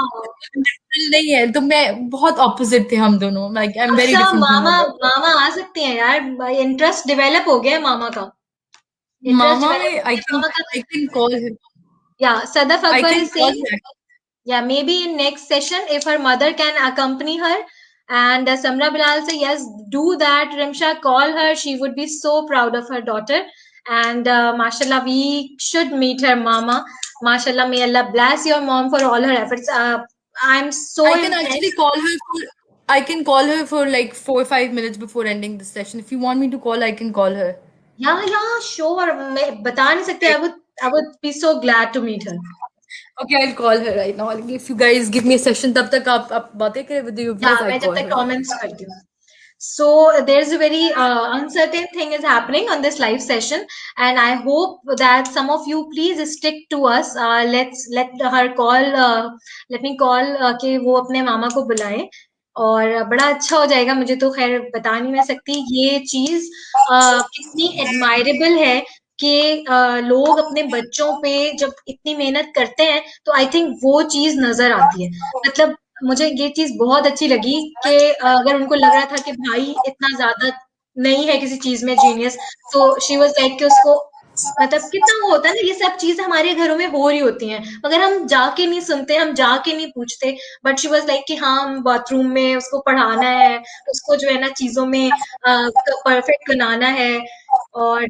नहीं है, तो मैं बहुत ऑपोजिट थे हम दोनों, लाइक आई एम वेरी अच्छा, डिफरेंट फ्रॉम मामा माय मामा आ सकते हैं यार, इंटरेस्ट डेवलप हो गया है मामा का। इंटरेस्ट मामा। डेवलप हो गया मामा का। आई कैन कॉल हिम, या Sadaf I Akbar can is call saying, him. yeah, maybe in next session if her mother can accompany her. And Samra Bilal say yes, do that. Rimsha, call her. She would be so proud of her daughter. And mashallah, we should meet her mama. Mashallah, may Allah bless your mom for all her efforts. I'm so I can actually impressed. call her for, I can call her for like 4 or 5 minutes before ending this session. If you want me to call, I can call her. Yeah, yeah, sure. मैं बता नहीं सकती. I would be so glad to meet her. Okay, I'll call her right now. If you guys give me a session, तब तक आप बातें करें with your Yeah, viewers, मैं I'll जब call तक her. comments करती हूँ. So there's a very uncertain thing is happening on this live session, and I hope that some of you please stick to us. Let her call. Let me call कि वो अपने मामा को बुलाए, और बड़ा अच्छा हो जाएगा। मुझे तो खैर बता नहीं मैं सकती ये चीज कितनी एडमायरेबल है कि लोग अपने बच्चों पे जब इतनी मेहनत करते हैं तो आई थिंक वो चीज नजर आती है। मतलब मुझे ये चीज बहुत अच्छी लगी कि अगर उनको लग रहा था कि भाई इतना ज्यादा नहीं है किसी चीज में जीनियस, तो शी वाज लाइक कि उसको मतलब कितना वो होता है ना, ये सब चीजें हमारे घरों में हो रही होती हैं मगर हम जाके नहीं सुनते, हम जाके नहीं पूछते। बट शी वाज लाइक कि हाँ हम बाथरूम में उसको पढ़ाना है, उसको जो है ना चीजों में परफेक्ट बनाना है। और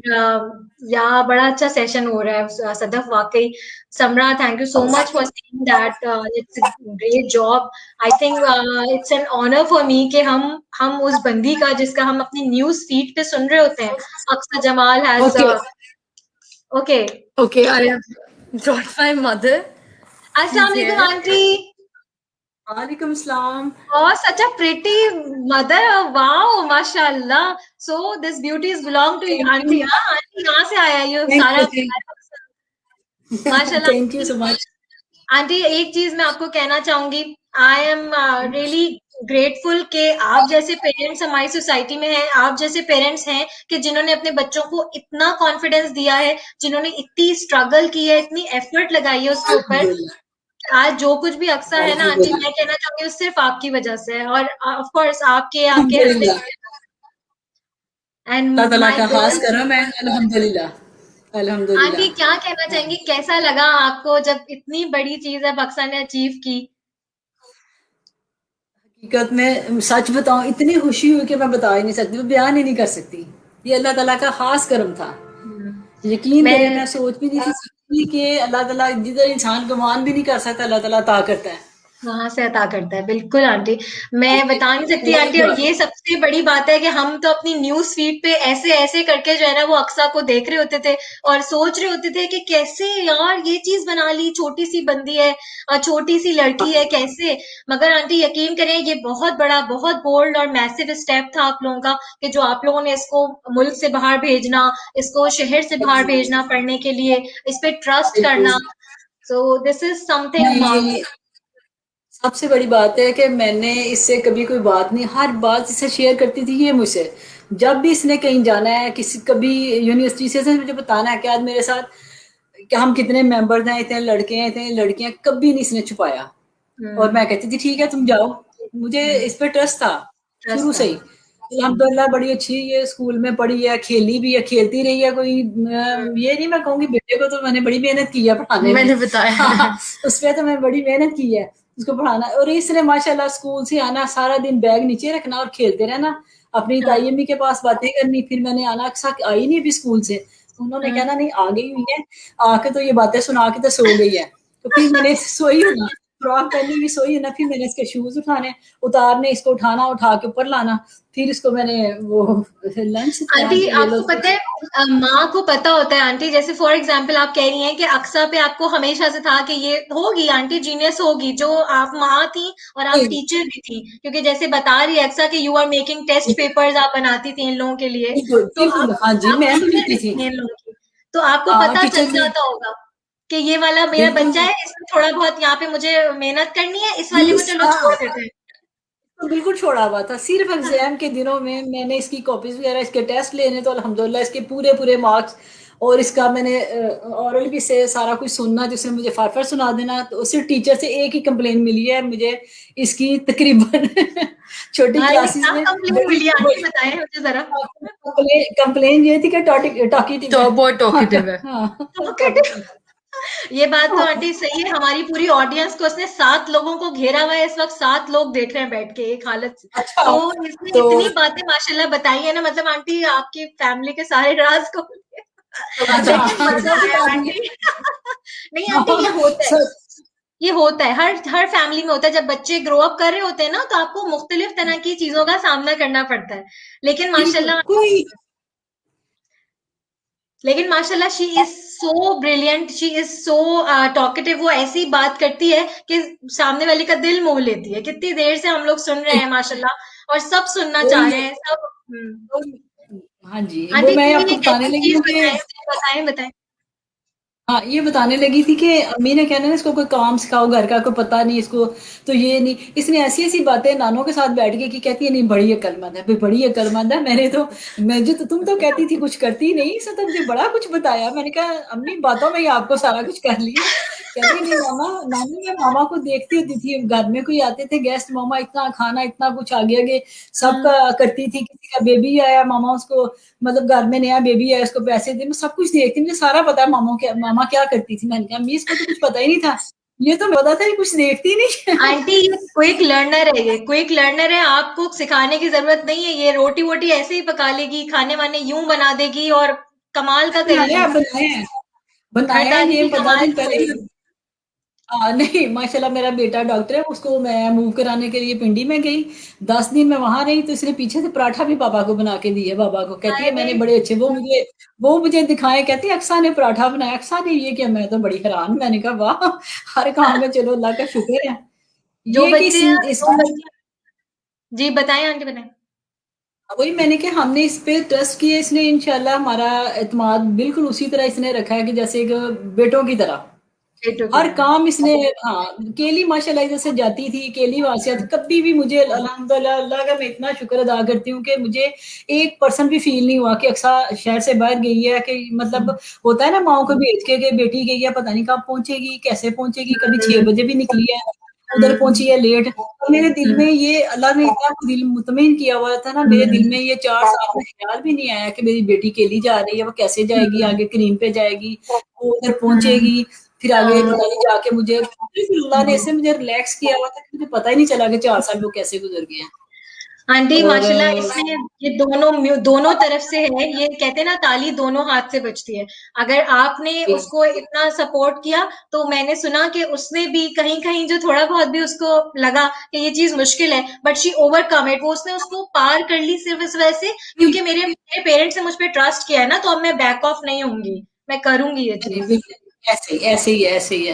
या बड़ा अच्छा सेशन हो रहा है सदफ वाकई। Samra, thank you so much for saying that, it's a great job. I think it's an honour for me कि हम उस बंदी का जिसका हम अपनी न्यूज फीड पे सुन रहे होते हैं, Aqsa Jamal has Okay, okay. okay, I have brought my mother. अस्सलाम She's वालेकुम here. आंटी। वालेकुम सलाम। और such a pretty mother, wow माशाल्लाह। So this beauties belong to thank aunty. You. हाँ आंटी यहाँ से आया ये थैंक सारा यू थैंक माशाल्लाह thank you aunty. So much. Aunty एक चीज मैं आपको कहना चाहूंगी, आई एम रियली ग्रेटफुल कि आप जैसे पेरेंट्स हमारी सोसाइटी में हैं, आप जैसे पेरेंट्स हैं कि जिन्होंने अपने बच्चों को इतना कॉन्फिडेंस दिया है, जिन्होंने इतनी स्ट्रगल की है, इतनी एफर्ट लगाई है उसके ऊपर। अल्हम्दुलिल्लाह आज जो कुछ भी अक्सर है ना आंटी, अल्हम्दुलिल्लाह मैं कहना चाहूंगी वो सिर्फ आपकी वजह से है, और ऑफ कोर्स आपके आपके अल्हम्दुलिल्लाह। हस्बैंड एंड अल्लाह ताला माय का खास गर्ल। करम है। अल्हम्दुलिल्लाह आंटी अल्हम्दुलिल्लाह। क्या कहना चाहेंगी, कैसा लगा आपको जब इतनी बड़ी चीज अब अक्सर ने अचीव की? हकीकत में सच बताऊं इतनी खुशी हुई कि मैं बता ही नहीं सकती, मैं बयान ही नहीं कर सकती। ये अल्लाह ताला का खास करम था। हम्म, यकीन करें मैं मैं सोच भी नहीं थी सकती कि अल्लाह ताला जिधर इंसान गुमान भी नहीं कर सकता अल्लाह ताला अता करता है। वहां से अता करता है, बिल्कुल आंटी। मैं बता नहीं सकती बहुत आंटी, और बात। ये सबसे बड़ी बात है कि हम तो अपनी न्यूज फीड पे ऐसे ऐसे करके जो है ना वो अक्सा को देख रहे होते थे और सोच रहे होते थे कि कैसे यार ये चीज बना ली, छोटी सी बंदी है और छोटी सी लड़की है कैसे। मगर आंटी यकीन करें ये बहुत बड़ा, बहुत बोल्ड और मैसिव स्टेप था आप लोगों का कि जो आप लोगों ने इसको मुल्क से बाहर भेजना, इसको शहर से बाहर भेजना पढ़ने के लिए, इस पे ट्रस्ट बिल्कुल। करना। सो दिस इज समथिंग नहीं, मार्वलस। सबसे बड़ी बात है कि मैंने इससे कभी कोई बात नहीं, हर बात इससे शेयर करती थी ये मुझसे। जब भी इसने कहीं जाना है, किसी कभी यूनिवर्सिटी से मुझे बताना है कि आज मेरे साथ कि हम कितने मेंबर्स हैं, इतने लड़के हैं इतने लड़कियां, कभी नहीं इसने छुपाया। और हम्म, मैं कहती थी ठीक है तुम जाओ। मुझे इस पे ट्रस्ट था शुरू ट्रस्ट था। से ही। अल्हम्दुलिल्लाह बड़ी अच्छी ये स्कूल में पढ़ी है, खेली भी है, खेलती रही है। कोई ये नहीं मैं कहूँगी, बेटे को तो मैंने बड़ी मेहनत की है पढ़ाने मैंने में। बताया। हाँ, उस पे तो मैं बड़ी मेहनत की है उसको पढ़ाना। और इसने माशाल्लाह स्कूल से आना, सारा दिन बैग नीचे रखना और खेलते रहना, अपनी ताई अम्मी के पास बातें करनी। फिर मैंने आना, अक्सा आई नहीं अभी स्कूल से, उन्होंने कहना नहीं आ गई हुई है, आके तो ये बातें सुना के तो सो गई है। तो फिर मैंने सोई हूँ ना, फ्रॉक पहनी हुई सोई है ना, फिर मैंने इसके शूज उतारने, इसको उठाना, उठा के ऊपर लाना, फिर इसको मैंने वो लंच तैयार आंटी, किया, ये लो आपको पता है, माँ को पता होता है आंटी, जैसे फॉर एग्जाम्पल आप कह रही हैं कि अक्सा पे आपको हमेशा से था कि ये होगी आंटी, जीनियस होगी, जो आप माँ थी और आप नहीं, टीचर भी थी, क्योंकि जैसे बता रही है अक्सा कि you are making test papers आप बनाती थी इन लोगों के लिए, बिल्कुल तो बिल्कुल, हाँ जी, आप मैं टीचर बनाती भी थी। थी इन लोगों की, तो आपको हाँ, पता टीचर चल थी। जाता होगा कि ये वाला मेरा बिल्कुल। बच्चा है, इसमें थोड़ा बहुत यहाँ पे मुझे मेहनत करनी है, इस वाले को फीस, चलो छोड़ हाँ, देते हैं। तो बिल्कुल छोड़ा हुआ था। सिर्फ एग्जाम के दिनों में मैंने इसकी कॉपीज वगैरह, इसके टेस्ट लेने, तो अल्हम्दुलिल्लाह इसके पूरे पूरे मार्क्स। और इसका मैंने ऑरल भी से सारा कुछ सुनना, जिसने मुझे फार सुना देना। तो सिर्फ टीचर से एक ही कंप्लेन मिली है मुझे इसकी, तकरीबन छोटी हाँ, ये क्लासेस क्या में कंप्लेन बड़ी मिली आंटी, बताएं मुझे जरा। कंप्लेन ये थी कि टॉकीटिव तो है। बहुत हाँ, टॉकेटिव है। talkative। ये बात तो हाँ, आंटी सही है, हमारी पूरी ऑडियंस को उसने 7 लोगों को घेरा हुआ है, इस वक्त 7 लोग देख रहे हैं बैठ के एक हालत से। अच्छा। तो इसने तो इतनी बातें माशाल्लाह बताई है ना, मतलब आंटी आपकी फैमिली के सारे राज को अच्छा, लेकिन मजा सब आया बता दिए। आंटी। नहीं आंटी, हाँ, ये होता है, सब। ये होता है, हर हर फैमिली में होता है, जब बच्चे ग्रो अप कर रहे होते हैं ना, तो आपको मुख्तलिफ तरह की चीजों का सामना करना पड़ता है, लेकिन बिल्कुल माशाल्लाह, कोई। She is so brilliant, she is so talkative, वो ऐसी बात करती है कि सामने वाले का दिल मोह लेती है। कितनी देर से हम लोग सुन रहे हैं माशाल्लाह, और सब सुनना चाह कोई रहे हैं सब। हाँ जी, वो आंटी मैं कोई आपको एक बताने ऐसी लगी चीज हूँ कि बताएं, बताएं बताएं। हाँ, ये बताने लगी थी कि अम्मी ने कहना ना, इसको कोई काम सिखाओ घर का, कोई पता नहीं इसको। तो ये नहीं, इसने ऐसी ऐसी बातें नानों के साथ बैठ के की, कहती है नहीं बड़ी अक्लमंद है भाई, बड़ी अक्लमंद है। मैंने तो, मैं जो, तो तुम तो कहती थी कुछ करती नहीं, इसने तो मुझे बड़ा कुछ बताया। मैंने कहा अम्मी बातों में ही आपको सारा कुछ कर लिया। कहती नहीं मामा, नानी मैं मामा को देखती होती थी, घर में कोई आते थे गेस्ट, मामा इतना खाना, इतना कुछ आगे आगे सबका करती थी। किसी का बेबी आया, मामा उसको, मतलब घर में नया बेबी है, उसको पैसे दे, मैं सब कुछ देखती, मुझे सारा पता है मामा क्या करती थी। मैंने कहा अम्मी इसको तो कुछ पता ही नहीं था, ये तो पता था, ये कुछ देखती नहीं है। आंटी ये क्विक लर्नर है, ये क्विक लर्नर है, आपको सिखाने की जरूरत नहीं है, ये रोटी वोटी ऐसे ही पका लेगी, खाने वाने यूं बना देगी और कमाल का करेगी, बनाए हैं, बनाए हैं घरदारी ये भी 15 दिन कमाल की पहले। करेगी। नहीं माशाल्लाह, मेरा बेटा डॉक्टर है, उसको मैं मूव कराने के लिए पिंडी में गई, 10 दिन मैं वहां रही, तो इसने पीछे से पराठा भी पापा को बना के दिए। बाबा को कहती है अरे मैंने बड़े अच्छे, वो मुझे दिखाए, कहती है अक्सा ने पराठा बनाया। अक्सा ने ये क्या, मैं तो बड़ी हैरान, मैंने कहा वाह, हर काम में चलो अल्लाह का शुक्र है। जो ये कि बच्चे हैं, इस जो बच्चे, जी बताएं आंटी, बताएं। वही मैंने कहा हमने इस पे ट्रस्ट किया, इसने इंशाल्लाह हमारा एतमाद बिल्कुल उसी तरह इसने रखा है कि जैसे एक बेटों की तरह बेटों की हर तरह। काम इसने। हाँ, केली माशाल्लाह इधर से जाती थी, केली वासिया थी, कभी भी मुझे अल्हम्दुलिल्लाह अल्लाह का मैं इतना शुक्र अदा करती हूँ कि मुझे 1% भी फील नहीं हुआ कि अक्सा शहर से बाहर गई है। कि मतलब होता है ना, माओ को भेज के बेटी गई है, पता नहीं कब पहुंचेगी, कैसे पहुंचेगी, कभी 6 बजे भी निकली है, उधर पहुंची है लेट। तो मेरे दिल में ये, अल्लाह ने इतना दिल मुतमईन किया हुआ था ना, मेरे दिल में ये 4 साल में ख्याल भी नहीं आया कि मेरी बेटी केली जा रही है, वो कैसे जाएगी, आगे करीम पे जाएगी, वो उधर पहुंचेगी, फिर आगे पता नहीं जाके मुझे, अल्लाह ने ऐसे मुझे रिलैक्स किया हुआ था कि मुझे पता ही नहीं चला कि 4 साल वो कैसे गुजर गए हैं। आंटी और माशाल्लाह, इसमें ये दोनों तरफ से है, ये कहते हैं ना ताली दोनों हाथ से बजती है। अगर आपने उसको इतना सपोर्ट किया, तो मैंने सुना कि उसने भी कहीं कहीं जो थोड़ा बहुत भी उसको लगा कि ये चीज मुश्किल है, बट शी ओवरकम इट, वो उसने उसको पार कर ली, सिर्फ इस वजह से क्योंकि मेरे मेरे पेरेंट्स ने मुझ पर ट्रस्ट किया है ना, तो अब मैं बैक ऑफ नहीं होंगी, मैं करूंगी ये जी, चीज। बिल्कुल ऐसे ही, ऐसे ही है, ऐसे ही है।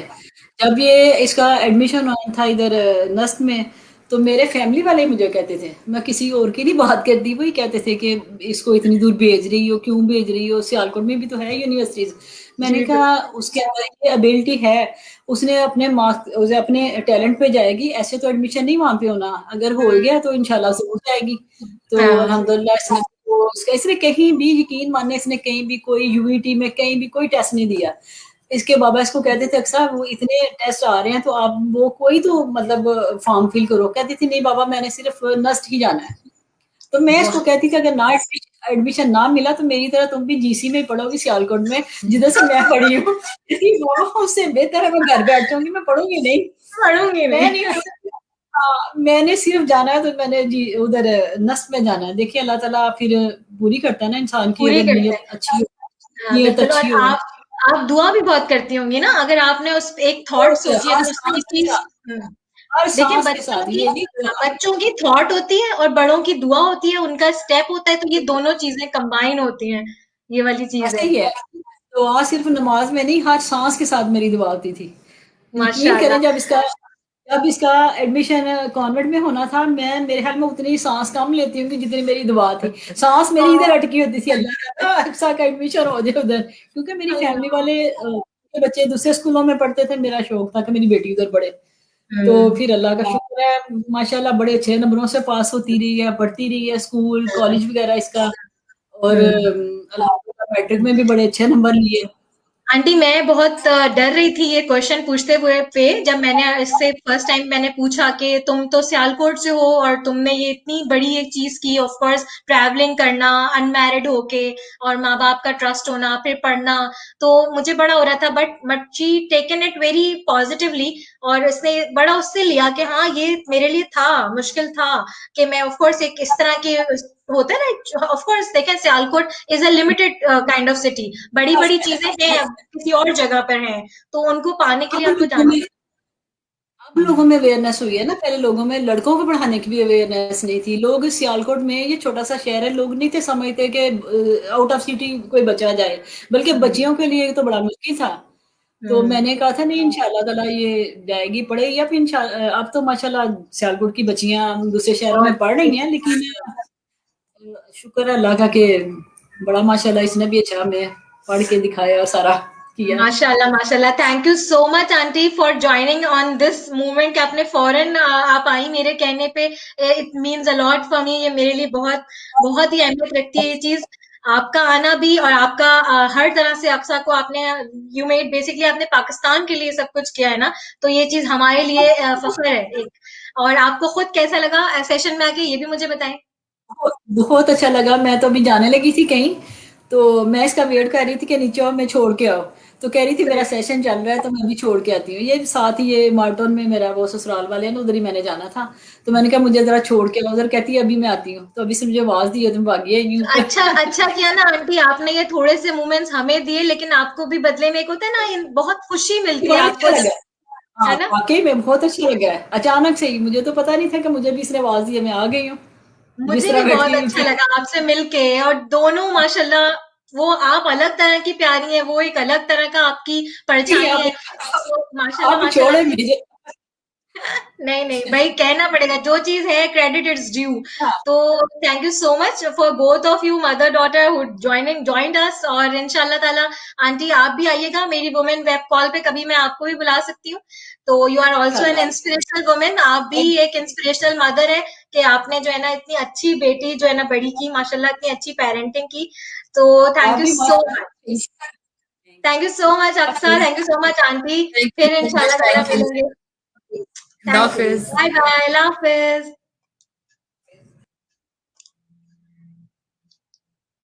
जब ये इसका एडमिशन हुआ था इधर नस्ट में, तो मेरे फैमिली वाले मुझे कहते थे, मैं किसी और की नहीं बात करती, वही कहते थे कि इसको इतनी दूर भेज रही हो, क्यों भेज रही हो, सियालकोट में भी तो है यूनिवर्सिटीज। मैंने जी कहा उसके अंदर ये एबिलिटी है, उसने अपने मार्क्स, उसे अपने टैलेंट पे जाएगी, ऐसे तो एडमिशन नहीं वहां पे होना, अगर हो गया तो इंशाल्लाह से हो जाएगी। तो हाँ। अल्हम्दुलिल्लाह इसने कहीं भी, यकीन माने, इसने कहीं भी कोई यूईटी में कहीं भी कोई टेस्ट नहीं दिया। इसके बाबा इसको कहते थे अक्सर वो इतने टेस्ट आ रहे हैं तो आप वो कोई तो मतलब फॉर्म फिल करो, कहती थी नहीं बाबा मैंने सिर्फ नस्ट ही जाना है। तो मैं इसको कहती थी अगर ना एडमिशन ना मिला तो मेरी तरह तुम भी जीसी में ही पढ़ोगी, सियालकोट में, जिधर से मैं पढ़ी हूँ। उससे बेहतर है मैं घर बैठ जाऊंगी, मैं पढ़ूंगी नहीं, पढ़ूंगी मैं नहीं। नहीं। हाँ, मैंने सिर्फ जाना है तो मैंने जी उधर नस्ट में जाना है। देखिए अल्लाह ताला फिर पूरी करता है ना इंसान की, पूरी अगर करते नीयत हैं। अच्छी हो, हाँ, नीयत बिल्कुल। और अच्छी हो। आप दुआ भी बहुत करती होंगी ना, अगर आपने उस एक थॉट बहुत सोची है हर तो उसकी सांस के चीज। साथ, हर देखिए, सांस के साथ ये नहीं बच्चों की थॉट होती है और बड़ों की दुआ होती है, उनका स्टेप होता है, तो ये दोनों चीजें कंबाइन होती हैं, ये वाली चीज ऐसे है। ही है। दुआ सिर्फ नमाज में नहीं, हर सांस के साथ मेरी दुआ होती थी। यकीन करें, माशाल्लाह। जब इसका एडमिशन कॉन्वेंट में होना था, मैं मेरे ख्याल में उतनी सांस कम लेती हूँ जितनी मेरी दुआ थी। सांस मेरी इधर अटकी होती थी, अल्लाह अक्सा का एडमिशन हो जाए उधर, क्योंकि मेरी फैमिली वाले के बच्चे दूसरे स्कूलों में पढ़ते थे। मेरा शौक था कि मेरी बेटी उधर पढ़े। तो हम्म। फिर अल्लाह का शुक्र है, माशाल्लाह बड़े अच्छे नंबरों से पास होती रही है, पढ़ती रही है, स्कूल कॉलेज वगैरह इसका। और हम्म। अल्हम्दुलिल्लाह मैट्रिक में भी बड़े अच्छे नंबर लिए। आंटी, मैं बहुत डर रही थी ये क्वेश्चन पूछते हुए पे, जब मैंने इससे फर्स्ट टाइम मैंने पूछा कि तुम तो सियालकोट से हो और तुमने ये इतनी बड़ी एक चीज की, ऑफ कोर्स ट्रैवलिंग करना अनमैरिड होके, और माँ बाप का ट्रस्ट होना, फिर पढ़ना, तो मुझे बड़ा हो रहा था, but she taken it very positively, और इसने बड़ा उससे लिया कि हाँ ये मेरे लिए था, मुश्किल था कि मैं ऑफ कोर्स एक इस तरह के होता है ना, ऑफ कोर्स देखें Sialkot is a limited kind of city, बड़ी बड़ी चीजें हैं अब किसी और जगह पर हैं, तो उनको पाने के अब लिए आपको लोगों जाना। में अब लोगों में अवेयरनेस हुई है ना, पहले लोगों में लड़कों को पढ़ाने की भी अवेयरनेस नहीं थी। लोग सियालकोट में, ये छोटा सा शहर है, लोग नहीं थे समझते कि आउट ऑफ सिटी कोई बच्चा जाए, बल्कि हम्म। बच्चियों के लिए तो बड़ा मुश्किल था। तो हम्म। मैंने कहा था नहीं, इंशाल्लाह ताला ये जाएगी, पढ़ेगी। अब तो माशाल्लाह सियालकोट की बच्चियां दूसरे शहरों में बहुत पढ़ रही हैं, लेकिन शुक्र है अल्लाह का कि बड़ा माशाल्लाह इसने भी अच्छा हमें पढ़ के दिखाया और सारा किया। माशाल्लाह, माशाल्लाह। Thank you so much aunty for joining on this movement, कि आपने फौरन आप आई मेरे कहने पे। It means a lot for me, ये मेरे लिए बहुत बहुत ही अहमियत रखती है ये चीज। आपका आना भी, और आपका हर तरह से अक्सा को आपने, यू मेड बेसिकली, आपने पाकिस्तान के लिए सब कुछ किया है ना, तो ये चीज हमारे लिए फख्र है एक। और आपको खुद कैसा लगा सेशन में आके, ये भी मुझे बताएं। बहुत अच्छा लगा। मैं तो अभी जाने लगी थी कहीं, तो मैं इसका वेट कर रही थी कि नीचे आओ, मैं छोड़ के आओ। तो कह रही थी मेरा सेशन चल रहा है तो मैं अभी छोड़ के आती हूँ। ये साथ ही ये मार्टोन में मेरा वो ससुराल वाले हैं ना, उधर ही मैंने जाना था। तो मैंने कहा मुझे जरा छोड़ के आओ उधर। कहती है अभी मैं आती हूँ। तो अभी से मुझे आवाज दी है, तुम भागी है यहीं ऊपर। अच्छा, अच्छा किया ना आंटी, आपने ये थोड़े से मोमेंट्स हमें दिए, लेकिन आपको भी बदले में एक होता है ना, बहुत खुशी मिलती है बड़ा अच्छा आपको लगा। जब, हाँ, है ना। वाकई में बहुत अच्छा लगा है। अचानक से ही, मुझे तो पता नहीं था कि मुझे भी इसने आवाज दी है, मैं आ गई हूँ मुझे भी बिस्तरा बैठी बहुत हुई अच्छा थी। लगा आपसे मिलके, और दोनों माशाल्लाह, वो आप अलग तरह की प्यारी हैं, वो एक अलग तरह का आपकी परछाई आप है, तो माशाल्लाह, आप माशाल्लाह। छोड़े मुझे। नहीं नहीं भाई, कहना पड़ेगा, जो चीज है क्रेडिट इट्स ड्यू। हाँ, तो thank you so much for both of you, mother daughter, who joined us, और इंशाल्लाह ताला आंटी आप भी आइएगा मेरी वुमेन वेब कॉल पे, कभी मैं आपको भी बुला सकती हूँ। तो यू आर ऑल्सो एन इंशाल्लाह। इंस्पिरेशनल वुमेन, आप भी एक इंस्पिरेशनल मदर है, कि आपने जो है ना इतनी अच्छी बेटी जो है ना बड़ी की, माशाल्लाह इतनी अच्छी पेरेंटिंग की। तो आप थैंक यू भी सो मच। माशाल्लाह। Thank you so much Aqsa, thank you so much aunty. Thank फिर you. इंशाल्लाह ताला Thank you. मिलेंगे। Thank you. Dafis. Bye bye, अल्लाह हाफिज।